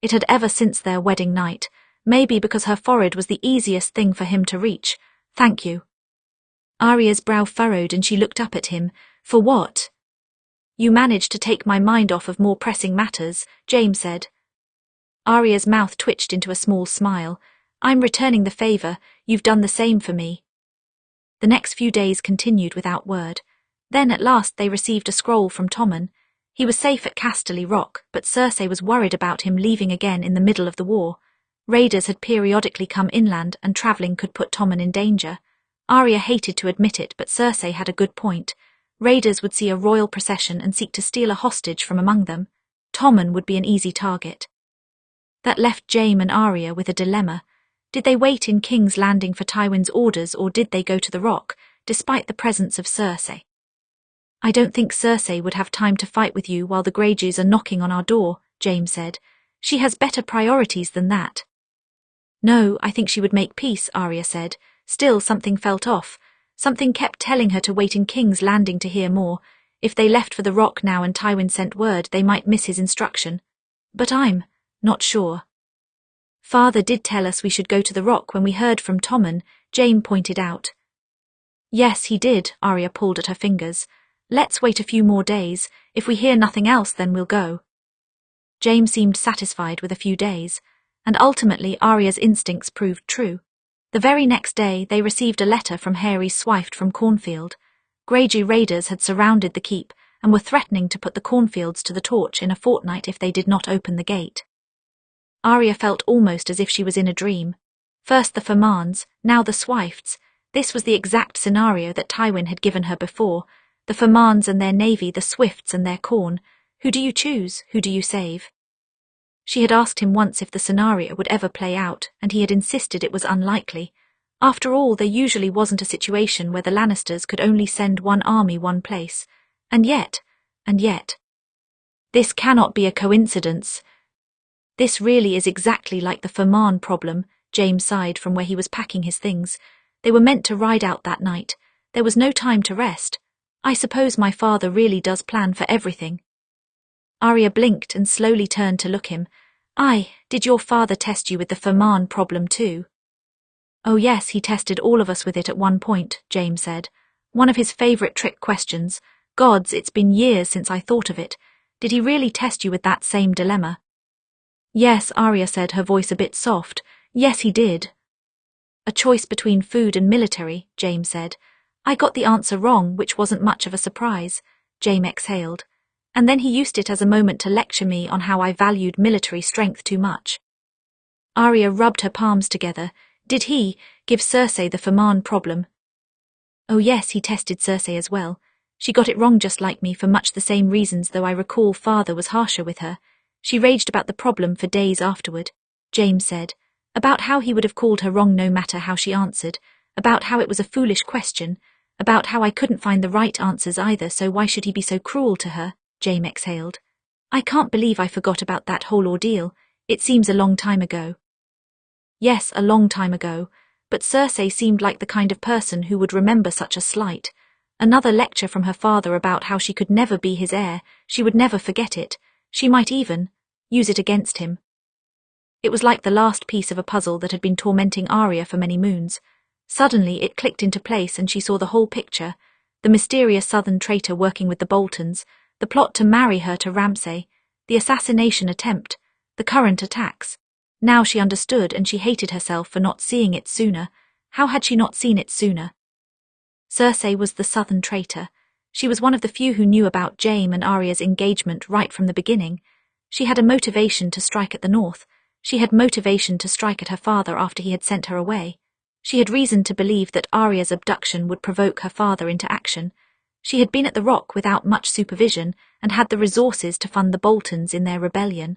It had ever since their wedding night, maybe because her forehead was the easiest thing for him to reach. Thank you. Arya's brow furrowed and she looked up at him. For what? You managed to take my mind off of more pressing matters, Jaime said. Arya's mouth twitched into a small smile. I'm returning the favour. You've done the same for me. The next few days continued without word. Then at last they received a scroll from Tommen. He was safe at Casterly Rock, but Cersei was worried about him leaving again in the middle of the war. Raiders had periodically come inland and travelling could put Tommen in danger. Arya hated to admit it, but Cersei had a good point. Raiders would see a royal procession and seek to steal a hostage from among them. Tommen would be an easy target. That left Jaime and Arya with a dilemma. Did they wait in King's Landing for Tywin's orders, or did they go to the Rock, despite the presence of Cersei? I don't think Cersei would have time to fight with you while the Greyjoys are knocking on our door, Jaime said. She has better priorities than that. No, I think she would make peace, Arya said. Still, something felt off. Something kept telling her to wait in King's Landing to hear more. If they left for the Rock now and Tywin sent word, they might miss his instruction. But I'm not sure. Father did tell us we should go to the Rock when we heard from Tommen, Jaime pointed out. Yes, he did, Arya pulled at her fingers. Let's wait a few more days. If we hear nothing else, then we'll go. Jaime seemed satisfied with a few days, and ultimately Arya's instincts proved true. The very next day they received a letter from Harry Swift from Cornfield. Greyjoy raiders had surrounded the keep and were threatening to put the Cornfields to the torch in a fortnight if they did not open the gate. Arya felt almost as if she was in a dream. First the Fermans, now the Swifts. This was the exact scenario that Tywin had given her before. The Fermans and their navy, the Swifts and their corn. Who do you choose? Who do you save? She had asked him once if the scenario would ever play out, and he had insisted it was unlikely. After all, there usually wasn't a situation where the Lannisters could only send one army one place. And yet. This cannot be a coincidence. This really is exactly like the Ferman problem, Jaime sighed from where he was packing his things. They were meant to ride out that night. There was no time to rest. I suppose my father really does plan for everything. Arya blinked and slowly turned to look him. Did your father test you with the Ferman problem too? Oh yes, he tested all of us with it at one point, Jaime said. One of his favourite trick questions. Gods, it's been years since I thought of it. Did he really test you with that same dilemma? Yes, Arya said, her voice a bit soft. Yes, he did. A choice between food and military, Jaime said. I got the answer wrong, which wasn't much of a surprise. Jaime exhaled. And then he used it as a moment to lecture me on how I valued military strength too much. Arya rubbed her palms together. Did he give Cersei the Ferman problem? Oh yes, he tested Cersei as well. She got it wrong just like me for much the same reasons, though I recall father was harsher with her. She raged about the problem for days afterward, Jaime said, about how he would have called her wrong no matter how she answered, about how it was a foolish question, about how I couldn't find the right answers either, so why should he be so cruel to her? Jaime exhaled. I can't believe I forgot about that whole ordeal. It seems a long time ago. Yes, a long time ago, but Cersei seemed like the kind of person who would remember such a slight. Another lecture from her father about how she could never be his heir, she would never forget it. She might even use it against him. It was like the last piece of a puzzle that had been tormenting Arya for many moons. Suddenly it clicked into place and she saw the whole picture. The mysterious southern traitor working with the Boltons, the plot to marry her to Ramsay, the assassination attempt, the current attacks. Now she understood, and she hated herself for not seeing it sooner. How had she not seen it sooner? Cersei was the southern traitor. She was one of the few who knew about Jaime and Arya's engagement right from the beginning. She had a motivation to strike at the north. She had motivation to strike at her father after he had sent her away. She had reason to believe that Arya's abduction would provoke her father into action. She had been at the Rock without much supervision and had the resources to fund the Boltons in their rebellion.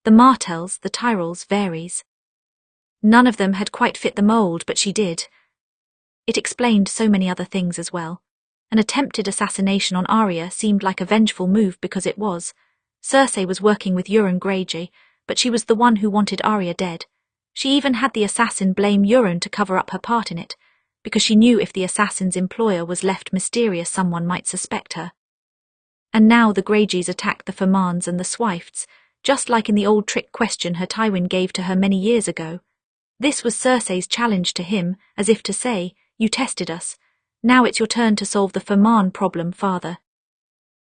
The Martells, the Tyrells, Varys. None of them had quite fit the mould, but she did. It explained so many other things as well. An attempted assassination on Arya seemed like a vengeful move because it was. Cersei was working with Euron Greyjoy, but she was the one who wanted Arya dead. She even had the assassin blame Euron to cover up her part in it, because she knew if the assassin's employer was left mysterious, someone might suspect her. And now the Greyjoys attacked the Fermans and the Swifts, just like in the old trick question her Tywin gave to her many years ago. This was Cersei's challenge to him, as if to say, you tested us. Now it's your turn to solve the Ferman problem, father.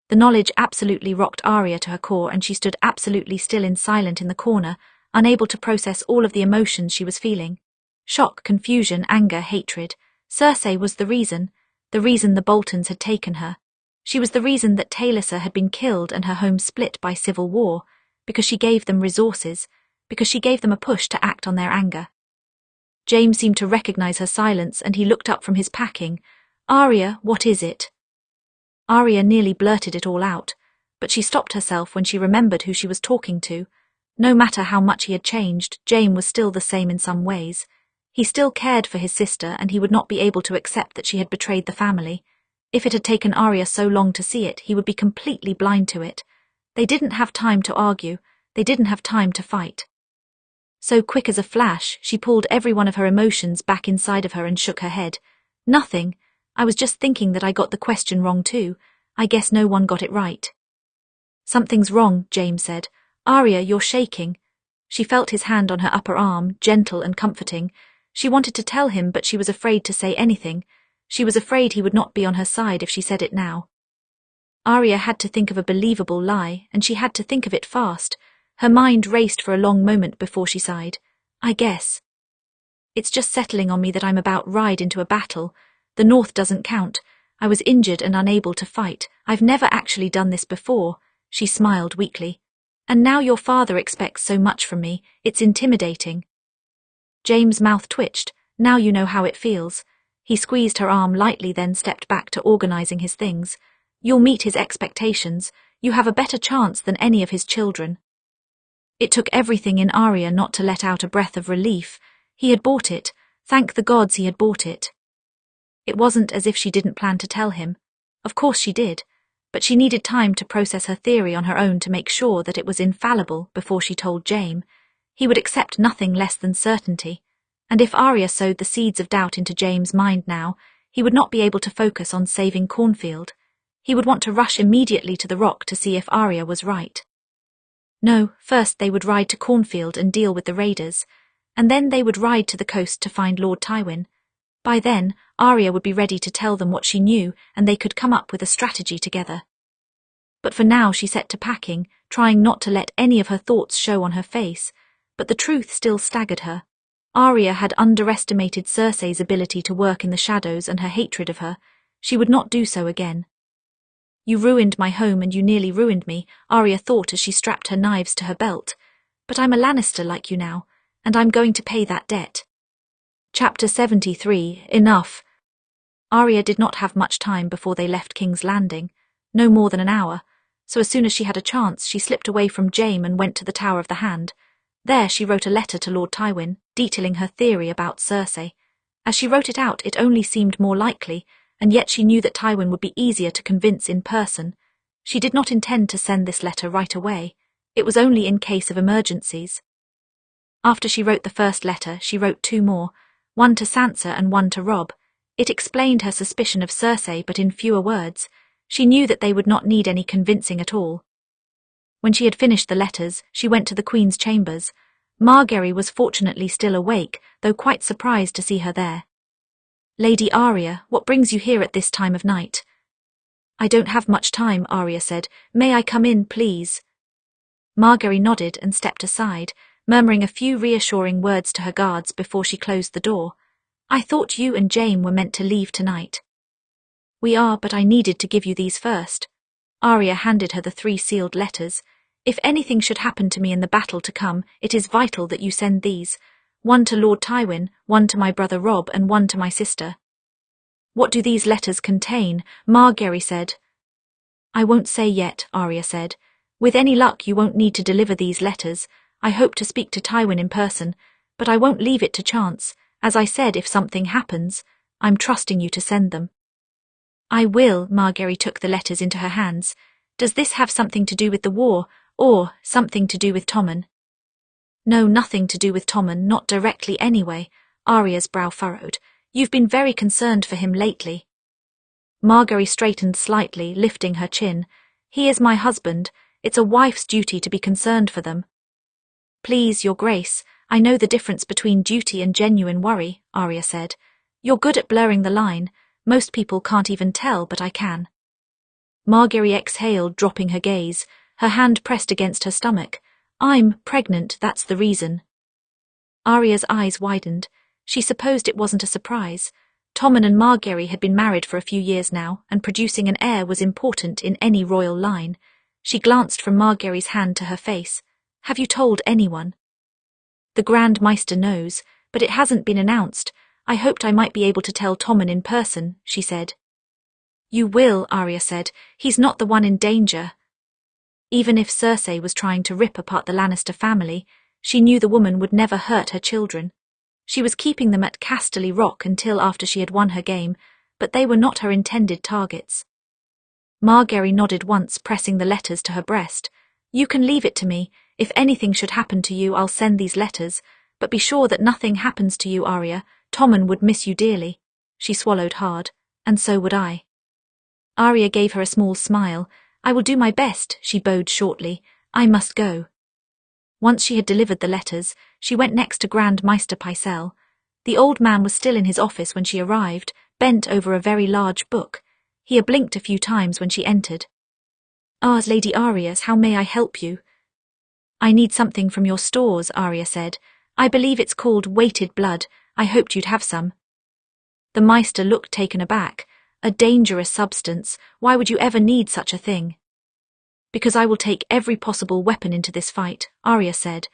The knowledge absolutely rocked Arya to her core, and she stood absolutely still and silent in the corner, unable to process all of the emotions she was feeling. Shock, confusion, anger, hatred. Cersei was the reason the Boltons had taken her. She was the reason that Taliesin had been killed and her home split by civil war, because she gave them resources, because she gave them a push to act on their anger. Jaime seemed to recognize her silence, and he looked up from his packing. Arya, what is it? Arya nearly blurted it all out, but she stopped herself when she remembered who she was talking to. No matter how much he had changed, Jaime was still the same in some ways. He still cared for his sister, and he would not be able to accept that she had betrayed the family. If it had taken Arya so long to see it, he would be completely blind to it. They didn't have time to argue. They didn't have time to fight. So quick as a flash, she pulled every one of her emotions back inside of her and shook her head. Nothing. I was just thinking that I got the question wrong too. I guess no one got it right. Something's wrong, Jaime said. Arya, you're shaking. She felt his hand on her upper arm, gentle and comforting. She wanted to tell him, but she was afraid to say anything. She was afraid he would not be on her side if she said it now. Arya had to think of a believable lie, and she had to think of it fast. Her mind raced for a long moment before she sighed. I guess. It's just settling on me that I'm about ride into a battle. The North doesn't count. I was injured and unable to fight. I've never actually done this before. She smiled weakly. And now your father expects so much from me. It's intimidating. Jaime's mouth twitched. Now you know how it feels. He squeezed her arm lightly, then stepped back to organizing his things. You'll meet his expectations. You have a better chance than any of his children. It took everything in Arya not to let out a breath of relief. He had bought it. Thank the gods he had bought it. It wasn't as if she didn't plan to tell him. Of course she did. But she needed time to process her theory on her own to make sure that it was infallible before she told Jaime. He would accept nothing less than certainty. And if Arya sowed the seeds of doubt into Jaime's mind now, he would not be able to focus on saving Cornfield. He would want to rush immediately to the Rock to see if Arya was right. No, first they would ride to Cornfield and deal with the raiders, and then they would ride to the coast to find Lord Tywin. By then, Arya would be ready to tell them what she knew, and they could come up with a strategy together. But for now she set to packing, trying not to let any of her thoughts show on her face, but the truth still staggered her. Arya had underestimated Cersei's ability to work in the shadows and her hatred of her. She would not do so again. You ruined my home and you nearly ruined me, Arya thought as she strapped her knives to her belt. But I'm a Lannister like you now, and I'm going to pay that debt. Chapter 73, Enough. Arya did not have much time before they left King's Landing, no more than an hour, so as soon as she had a chance she slipped away from Jaime and went to the Tower of the Hand. There she wrote a letter to Lord Tywin, detailing her theory about Cersei. As she wrote it out, it only seemed more likely, and yet she knew that Tywin would be easier to convince in person. She did not intend to send this letter right away. It was only in case of emergencies. After she wrote the first letter, she wrote two more, one to Sansa and one to Robb. It explained her suspicion of Cersei, but in fewer words. She knew that they would not need any convincing at all. When she had finished the letters, she went to the Queen's chambers. Margaery was fortunately still awake, though quite surprised to see her there. Lady Arya, what brings you here at this time of night? I don't have much time, Arya said. May I come in, please? Margaery nodded and stepped aside, murmuring a few reassuring words to her guards before she closed the door. I thought you and Jaime were meant to leave tonight. We are, but I needed to give you these first. Arya handed her the 3 sealed letters. If anything should happen to me in the battle to come, it is vital that you send these. One to Lord Tywin, one to my brother Robb, and one to my sister. What do these letters contain? Margaery said. I won't say yet, Arya said. With any luck you won't need to deliver these letters. I hope to speak to Tywin in person, but I won't leave it to chance. As I said, if something happens, I'm trusting you to send them. I will. Margaery took the letters into her hands. Does this have something to do with the war, or something to do with Tommen? No, nothing to do with Tommen, not directly anyway. Arya's brow furrowed. You've been very concerned for him lately. Margaery straightened slightly, lifting her chin. He is my husband. It's a wife's duty to be concerned for them. Please, Your Grace, I know the difference between duty and genuine worry, Arya said. You're good at blurring the line. Most people can't even tell, but I can. Margaery exhaled, dropping her gaze, her hand pressed against her stomach. I'm pregnant, that's the reason. Arya's eyes widened. She supposed it wasn't a surprise. Tommen and Margaery had been married for a few years now, and producing an heir was important in any royal line. She glanced from Margaery's hand to her face. Have you told anyone? The Grand Maester knows, but it hasn't been announced. I hoped I might be able to tell Tommen in person, she said. You will, Arya said. He's not the one in danger. Even if Cersei was trying to rip apart the Lannister family, she knew the woman would never hurt her children. She was keeping them at Casterly Rock until after she had won her game, but they were not her intended targets. Margaery nodded once, pressing the letters to her breast. "You can leave it to me. If anything should happen to you, I'll send these letters. But be sure that nothing happens to you, Arya. Tommen would miss you dearly." She swallowed hard. "And so would I." Arya gave her a small smile. "I will do my best," she bowed shortly. "I must go." Once she had delivered the letters, she went next to Grand Maester Pycelle. The old man was still in his office when she arrived, bent over a very large book. He had blinked a few times when she entered. "Ah, Lady Arya, how may I help you?" "I need something from your stores," Arya said. "I believe it's called weighted blood. I hoped you'd have some." The Maester looked taken aback. "A dangerous substance. Why would you ever need such a thing?" "Because I will take every possible weapon into this fight," Arya said.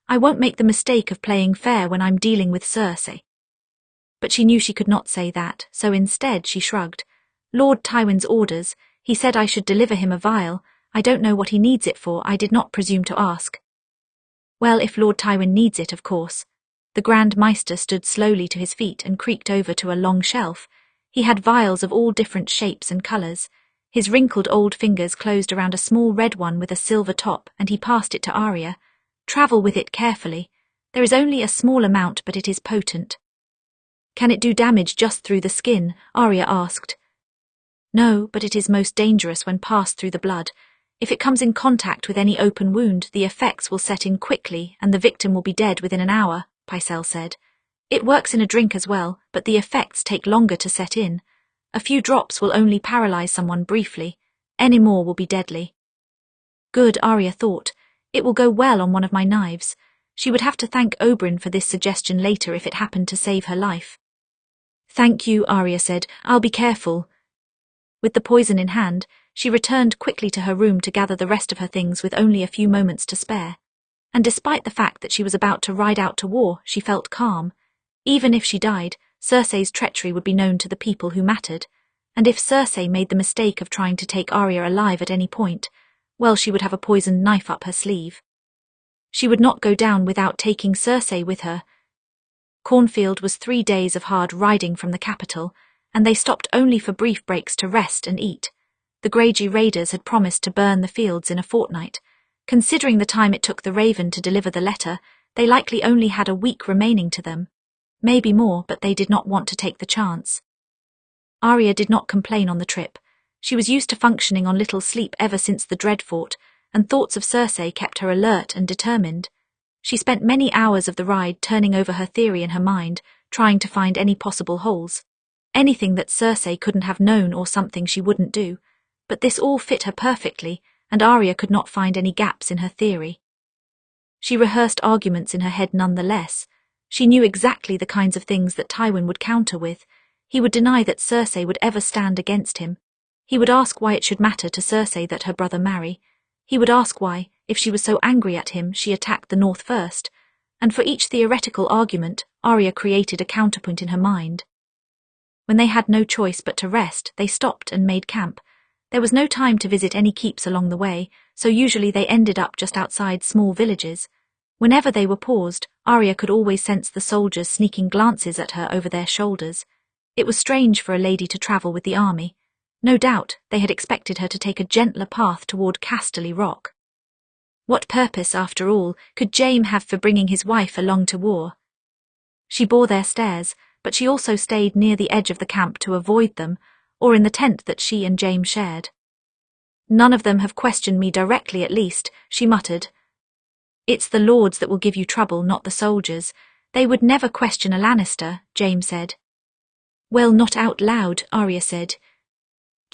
"I won't make the mistake of playing fair when I'm dealing with Cersei." But she knew she could not say that, so instead she shrugged. "Lord Tywin's orders. He said I should deliver him a vial. I don't know what he needs it for. I did not presume to ask." "Well, if Lord Tywin needs it, of course." The Grand Maester stood slowly to his feet and creaked over to a long shelf. He had vials of all different shapes and colours. His wrinkled old fingers closed around a small red one with a silver top, and he passed it to Arya. "Travel with it carefully. There is only a small amount, but it is potent." "Can it do damage just through the skin?" Arya asked. "No, but it is most dangerous when passed through the blood. If it comes in contact with any open wound, the effects will set in quickly and the victim will be dead within an hour," Pycelle said. "It works in a drink as well, but the effects take longer to set in. A few drops will only paralyze someone briefly. Any more will be deadly." Good, Arya thought. It will go well on one of my knives. She would have to thank Oberyn for this suggestion later if it happened to save her life. "Thank you," Arya said. "I'll be careful." With the poison in hand, she returned quickly to her room to gather the rest of her things with only a few moments to spare. And despite the fact that she was about to ride out to war, she felt calm. Even if she died, Cersei's treachery would be known to the people who mattered. And if Cersei made the mistake of trying to take Arya alive at any point, well, she would have a poisoned knife up her sleeve. She would not go down without taking Cersei with her. Cornfield was 3 days of hard riding from the capital, and they stopped only for brief breaks to rest and eat. The Greyjoy raiders had promised to burn the fields in a fortnight. Considering the time it took the Raven to deliver the letter, they likely only had a week remaining to them. Maybe more, but they did not want to take the chance. Arya did not complain on the trip. She was used to functioning on little sleep ever since the Dreadfort, and thoughts of Cersei kept her alert and determined. She spent many hours of the ride turning over her theory in her mind, trying to find any possible holes. Anything that Cersei couldn't have known or something she wouldn't do. But this all fit her perfectly, and Arya could not find any gaps in her theory. She rehearsed arguments in her head nonetheless. She knew exactly the kinds of things that Tywin would counter with. He would deny that Cersei would ever stand against him. He would ask why it should matter to Cersei that her brother marry. He would ask why, if she was so angry at him, she attacked the North first. And for each theoretical argument, Arya created a counterpoint in her mind. When they had no choice but to rest, they stopped and made camp. There was no time to visit any keeps along the way, so usually they ended up just outside small villages. Whenever they were paused, Arya could always sense the soldiers sneaking glances at her over their shoulders. It was strange for a lady to travel with the army. No doubt they had expected her to take a gentler path toward Casterly Rock. What purpose, after all, could Jaime have for bringing his wife along to war? She bore their stares, but she also stayed near the edge of the camp to avoid them, or in the tent that she and Jaime shared. "None of them have questioned me directly, at least," she muttered. "It's the lords that will give you trouble, not the soldiers. They would never question a Lannister," Jaime said. "Well, not out loud," Arya said.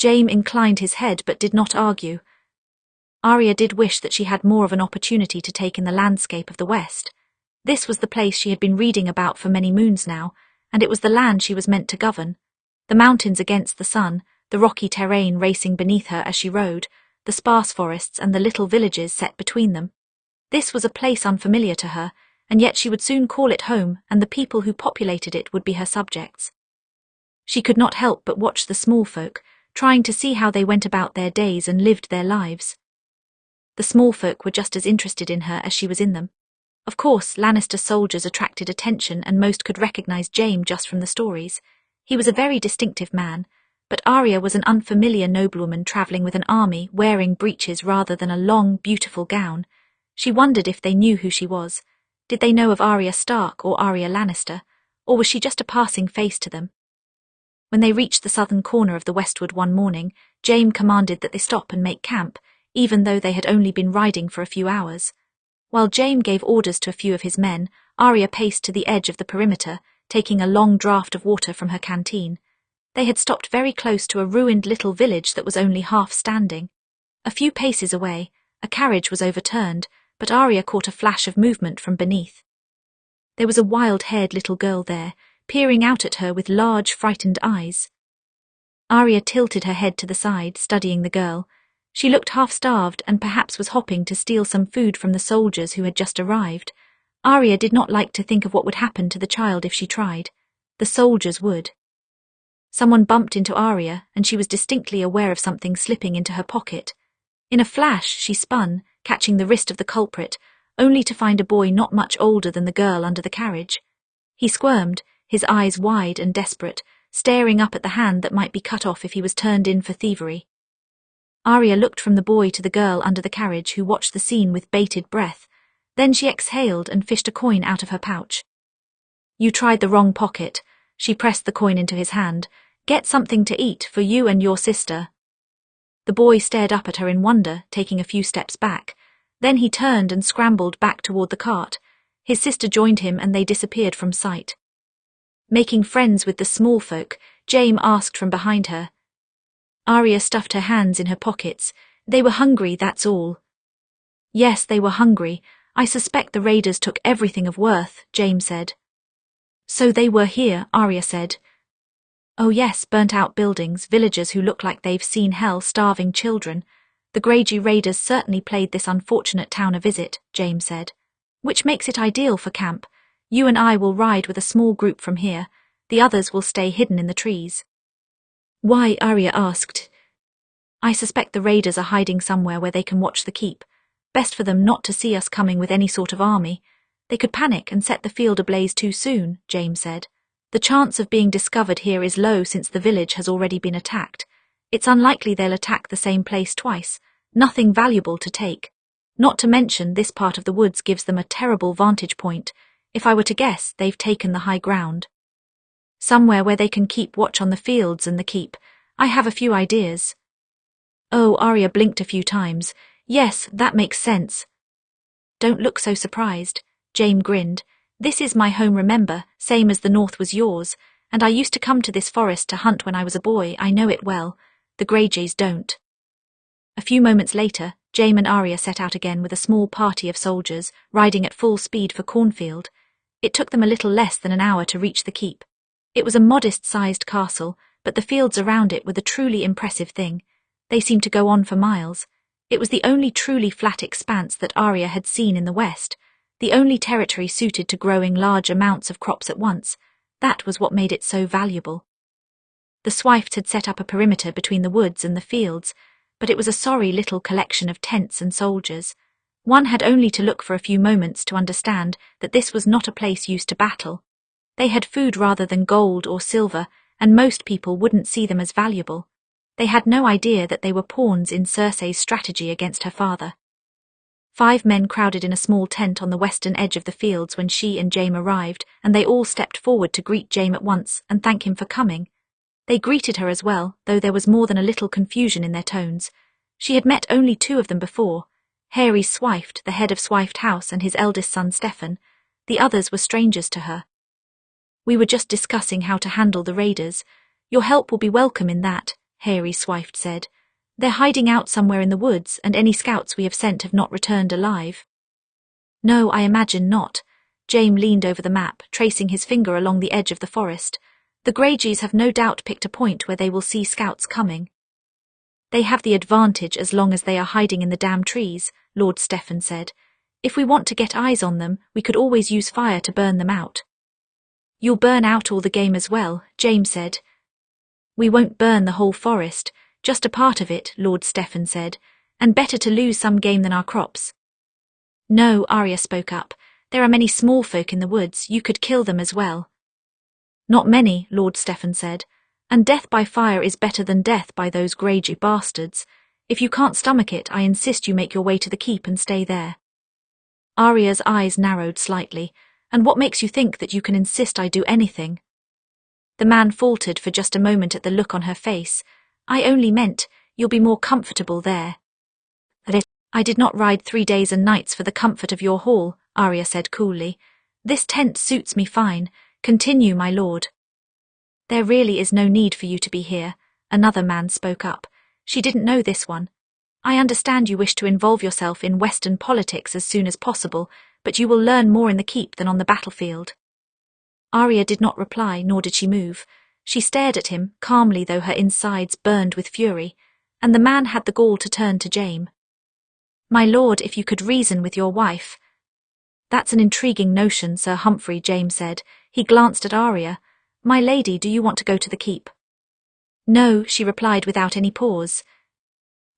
Jaime inclined his head but did not argue. Arya did wish that she had more of an opportunity to take in the landscape of the West. This was the place she had been reading about for many moons now, and it was the land she was meant to govern. The mountains against the sun, the rocky terrain racing beneath her as she rode, the sparse forests and the little villages set between them. This was a place unfamiliar to her, and yet she would soon call it home, and the people who populated it would be her subjects. She could not help but watch the small folk, trying to see how they went about their days and lived their lives. The small folk were just as interested in her as she was in them. Of course, Lannister soldiers attracted attention and most could recognize Jaime just from the stories. He was a very distinctive man, but Arya was an unfamiliar noblewoman travelling with an army wearing breeches rather than a long, beautiful gown. She wondered if they knew who she was. Did they know of Arya Stark or Arya Lannister, or was she just a passing face to them? When they reached the southern corner of the westwood one morning, Jaime commanded that they stop and make camp, even though they had only been riding for a few hours. While Jaime gave orders to a few of his men, Arya paced to the edge of the perimeter, taking a long draught of water from her canteen. They had stopped very close to a ruined little village that was only half standing. A few paces away, a carriage was overturned, but Arya caught a flash of movement from beneath. There was a wild-haired little girl there, peering out at her with large, frightened eyes. Arya tilted her head to the side, studying the girl. She looked half-starved and perhaps was hopping to steal some food from the soldiers who had just arrived. Arya did not like to think of what would happen to the child if she tried. The soldiers would. Someone bumped into Arya, and she was distinctly aware of something slipping into her pocket. In a flash, she spun, catching the wrist of the culprit, only to find a boy not much older than the girl under the carriage. He squirmed, his eyes wide and desperate, staring up at the hand that might be cut off if he was turned in for thievery. Arya looked from the boy to the girl under the carriage, who watched the scene with bated breath. Then she exhaled and fished a coin out of her pouch. "You tried the wrong pocket." She pressed the coin into his hand. "Get something to eat for you and your sister." The boy stared up at her in wonder, taking a few steps back. Then he turned and scrambled back toward the cart. His sister joined him and they disappeared from sight. Making friends with the small folk, Jaime asked from behind her. Arya stuffed her hands in her pockets. "They were hungry, that's all." "Yes, they were hungry. I suspect the raiders took everything of worth," Jaime said. "So they were here," Arya said. "Oh yes, burnt-out buildings, villagers who look like they've seen hell, starving children. The Greyjoy raiders certainly played this unfortunate town a visit," Jaime said. "Which makes it ideal for camp. You and I will ride with a small group from here. The others will stay hidden in the trees." "Why?" Arya asked. "I suspect the raiders are hiding somewhere where they can watch the keep. Best for them not to see us coming with any sort of army. They could panic and set the field ablaze too soon," Jaime said. "The chance of being discovered here is low since the village has already been attacked. It's unlikely they'll attack the same place twice. Nothing valuable to take. Not to mention this part of the woods gives them a terrible vantage point. If I were to guess, they've taken the high ground. Somewhere where they can keep watch on the fields and the keep. I have a few ideas." "Oh," Arya blinked a few times. "Yes, that makes sense." "Don't look so surprised." Jaime grinned. "This is my home, remember, same as the north was yours, and I used to come to this forest to hunt when I was a boy. I know it well. The Greyjoys don't." A few moments later, Jaime and Arya set out again with a small party of soldiers, riding at full speed for Cornfield. It took them a little less than an hour to reach the keep. It was a modest-sized castle, but the fields around it were the truly impressive thing. They seemed to go on for miles. It was the only truly flat expanse that Arya had seen in the west, the only territory suited to growing large amounts of crops at once. That was what made it so valuable. The Swifts had set up a perimeter between the woods and the fields, but it was a sorry little collection of tents and soldiers. One had only to look for a few moments to understand that this was not a place used to battle. They had food rather than gold or silver, and most people wouldn't see them as valuable. They had no idea that they were pawns in Cersei's strategy against her father. 5 men crowded in a small tent on the western edge of the fields when she and Jaime arrived, and they all stepped forward to greet Jaime at once and thank him for coming. They greeted her as well, though there was more than a little confusion in their tones. She had met only 2 of them before, Harry Swift, the head of Swift House, and his eldest son Stefan. The others were strangers to her. "We were just discussing how to handle the raiders. Your help will be welcome in that," Harry Swift said. "They're hiding out somewhere in the woods, and any scouts we have sent have not returned alive." "No, I imagine not." Jaime leaned over the map, tracing his finger along the edge of the forest. "The Greyjoys have no doubt picked a point where they will see scouts coming." "They have the advantage as long as they are hiding in the damn trees," Lord Stefan said. "If we want to get eyes on them, we could always use fire to burn them out." "You'll burn out all the game as well," Jaime said. "We won't burn the whole forest, just a part of it," Lord Stefan said, "and better to lose some game than our crops." "No," Arya spoke up. There are many small folk in the woods, you could kill them as well. Not many, Lord Stephen said, and death by fire is better than death by those Greyjoy bastards. If you can't stomach it, I insist you make your way to the keep and stay there. Arya's eyes narrowed slightly. And what makes you think that you can insist I do anything? The man faltered for just a moment at the look on her face. I only meant, you'll be more comfortable there. I did not ride 3 days and nights for the comfort of your hall, Arya said coolly. This tent suits me fine. Continue, my lord. There really is no need for you to be here, another man spoke up. She didn't know this one. I understand you wish to involve yourself in Western politics as soon as possible, but you will learn more in the keep than on the battlefield. Arya did not reply, nor did she move. She stared at him, calmly though her insides burned with fury, and the man had the gall to turn to Jaime. My lord, if you could reason with your wife. That's an intriguing notion, Sir Humphrey, Jaime said. He glanced at Arya. My lady, do you want to go to the keep? No, she replied without any pause.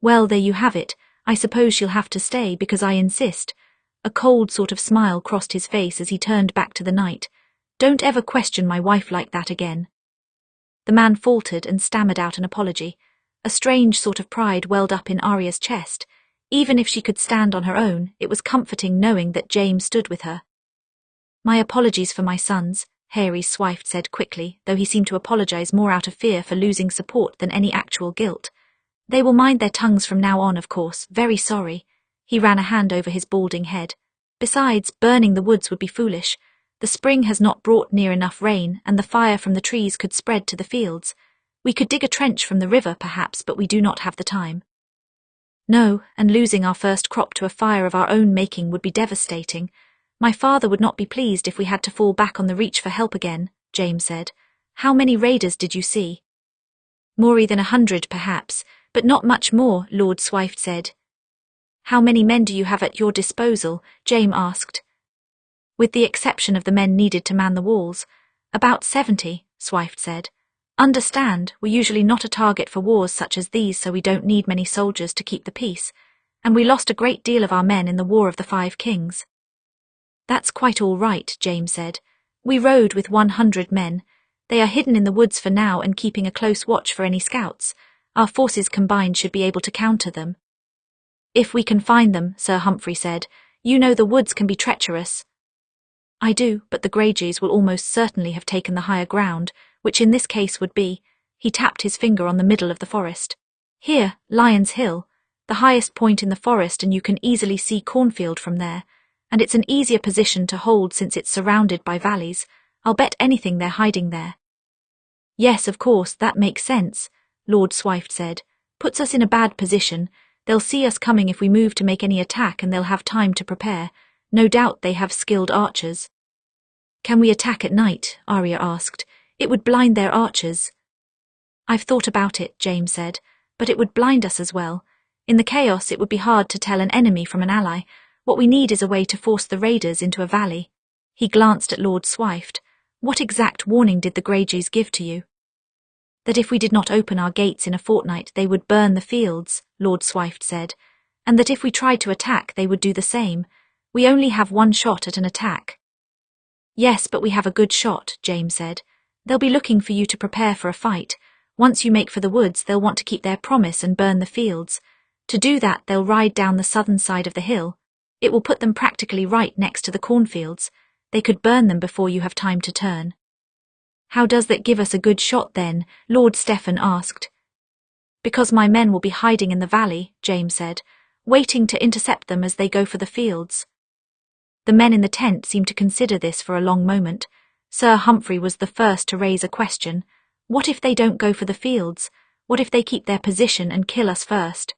Well, there you have it. I suppose she'll have to stay because I insist. A cold sort of smile crossed his face as he turned back to the knight. Don't ever question my wife like that again. The man faltered and stammered out an apology. A strange sort of pride welled up in Arya's chest. Even if she could stand on her own, it was comforting knowing that Jaime stood with her. My apologies for my sons, Harry's wife said quickly, though he seemed to apologize more out of fear for losing support than any actual guilt. They will mind their tongues from now on, of course. Very sorry. He ran a hand over his balding head. Besides, burning the woods would be foolish. The spring has not brought near enough rain, and the fire from the trees could spread to the fields. We could dig a trench from the river, perhaps, but we do not have the time. No, and losing our first crop to a fire of our own making would be devastating. My father would not be pleased if we had to fall back on the reach for help again, Jaime said. How many raiders did you see? More than 100, perhaps, but not much more, Lord Swift said. How many men do you have at your disposal? Jaime asked. With the exception of the men needed to man the walls. About 70, Swift said. Understand, we're usually not a target for wars such as these, so we don't need many soldiers to keep the peace, and we lost a great deal of our men in the War of the Five Kings. That's quite all right, Jaime said. We rode with 100 men. They are hidden in the woods for now and keeping a close watch for any scouts. Our forces combined should be able to counter them. If we can find them, Sir Humphrey said. You know the woods can be treacherous. I do, but the Greyjoys will almost certainly have taken the higher ground, which in this case would be, he tapped his finger on the middle of the forest. Here, Lion's Hill, the highest point in the forest, and you can easily see cornfield from there, and it's an easier position to hold since it's surrounded by valleys. I'll bet anything they're hiding there. Yes, of course, that makes sense, Lord Swift said. Puts us in a bad position. They'll see us coming if we move to make any attack, and they'll have time to prepare. No doubt they have skilled archers. Can we attack at night? Arya asked. It would blind their archers. I've thought about it, Jaime said, but it would blind us as well. In the chaos, it would be hard to tell an enemy from an ally. What we need is a way to force the raiders into a valley. He glanced at Lord Swift. What exact warning did the Greyjoys give to you? That if we did not open our gates in a fortnight, they would burn the fields, Lord Swift said, and that if we tried to attack, they would do the same. We only have one shot at an attack. Yes, but we have a good shot, Jaime said. They'll be looking for you to prepare for a fight. Once you make for the woods, they'll want to keep their promise and burn the fields. To do that, they'll ride down the southern side of the hill. It will put them practically right next to the cornfields. They could burn them before you have time to turn. How does that give us a good shot then? Lord Stephen asked. Because my men will be hiding in the valley, Jaime said, waiting to intercept them as they go for the fields. The men in the tent seemed to consider this for a long moment. Sir Humphrey was the first to raise a question. What if they don't go for the fields? What if they keep their position and kill us first?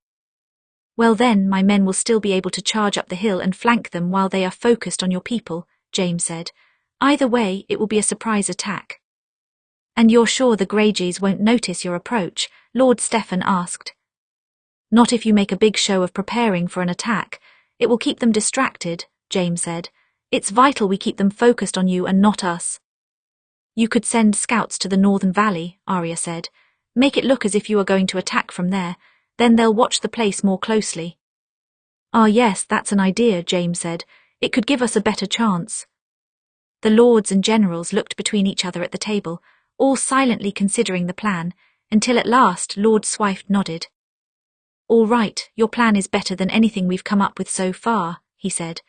Well then, my men will still be able to charge up the hill and flank them while they are focused on your people, Jaime said. Either way, it will be a surprise attack. And you're sure the Greyjoys won't notice your approach? Lord Stephen asked. Not if you make a big show of preparing for an attack. It will keep them distracted, Jaime said. It's vital we keep them focused on you and not us. You could send scouts to the northern valley, Arya said. Make it look as if you are going to attack from there. Then they'll watch the place more closely. Ah yes, that's an idea, Jaime said. It could give us a better chance. The lords and generals looked between each other at the table, all silently considering the plan, until at last Lord Swift nodded. "All right, your plan is better than anything we've come up with so far," he said.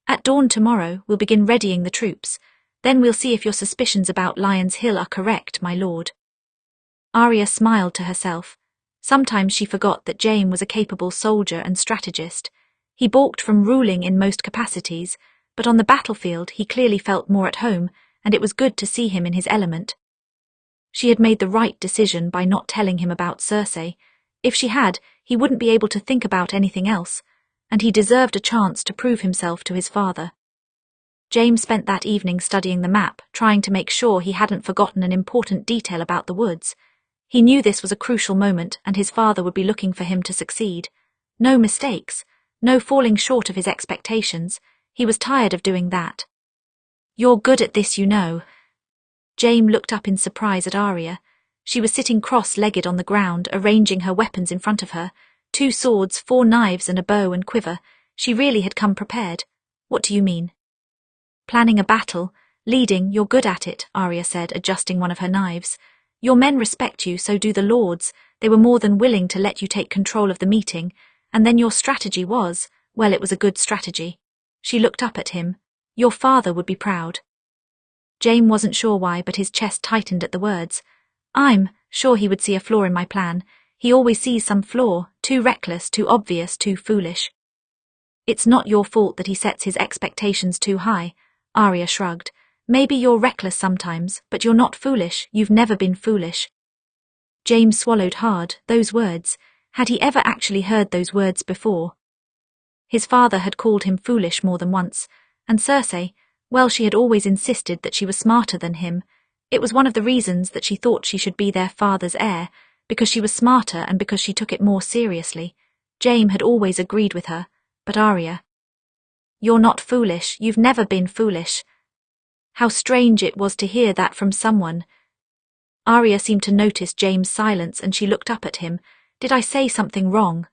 "At dawn tomorrow, we'll begin readying the troops. Then we'll see if your suspicions about Lion's Hill are correct, my lord." Arya smiled to herself. Sometimes she forgot that Jaime was a capable soldier and strategist. He balked from ruling in most capacities, but on the battlefield he clearly felt more at home, and it was good to see him in his element. She had made the right decision by not telling him about Cersei. If she had, he wouldn't be able to think about anything else, and he deserved a chance to prove himself to his father. Jaime spent that evening studying the map, trying to make sure he hadn't forgotten an important detail about the woods. He knew this was a crucial moment, and his father would be looking for him to succeed. No mistakes, no falling short of his expectations. He was tired of doing that. "You're good at this, you know." Jaime looked up in surprise at Arya. She was sitting cross-legged on the ground, arranging her weapons in front of her. 2 swords, 4 knives and a bow and quiver. She really had come prepared. "What do you mean?" "Planning a battle, leading, you're good at it," Arya said, adjusting one of her knives. "Your men respect you, so do the lords. They were more than willing to let you take control of the meeting, and then your strategy was, well, it was a good strategy." She looked up at him. "Your father would be proud." Jaime wasn't sure why, but his chest tightened at the words. "I'm sure he would see a flaw in my plan. He always sees some flaw, too reckless, too obvious, too foolish." "It's not your fault that he sets his expectations too high," Arya shrugged. "Maybe you're reckless sometimes, but you're not foolish. You've never been foolish." Jaime swallowed hard. Those words. Had he ever actually heard those words before? His father had called him foolish more than once, and Cersei, well, she had always insisted that she was smarter than him. It was one of the reasons that she thought she should be their father's heir, because she was smarter and because she took it more seriously. Jaime had always agreed with her, but Arya. "You're not foolish. You've never been foolish." How strange it was to hear that from someone. Arya seemed to notice Jaime's silence, and she looked up at him. "Did I say something wrong?"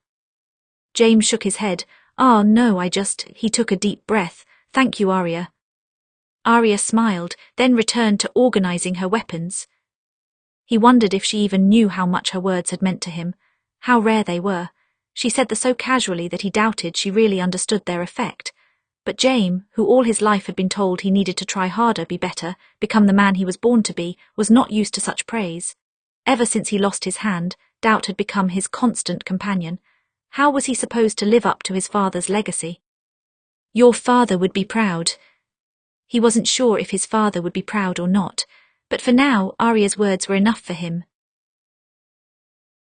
Jaime shook his head. "Ah, no, He took a deep breath. "Thank you, Arya." Arya smiled, then returned to organizing her weapons. He wondered if she even knew how much her words had meant to him, how rare they were. She said them so casually that he doubted she really understood their effect. But Jaime, who all his life had been told he needed to try harder, be better, become the man he was born to be, was not used to such praise. Ever since he lost his hand, doubt had become his constant companion. How was he supposed to live up to his father's legacy? "Your father would be proud." He wasn't sure if his father would be proud or not, but for now Arya's words were enough for him.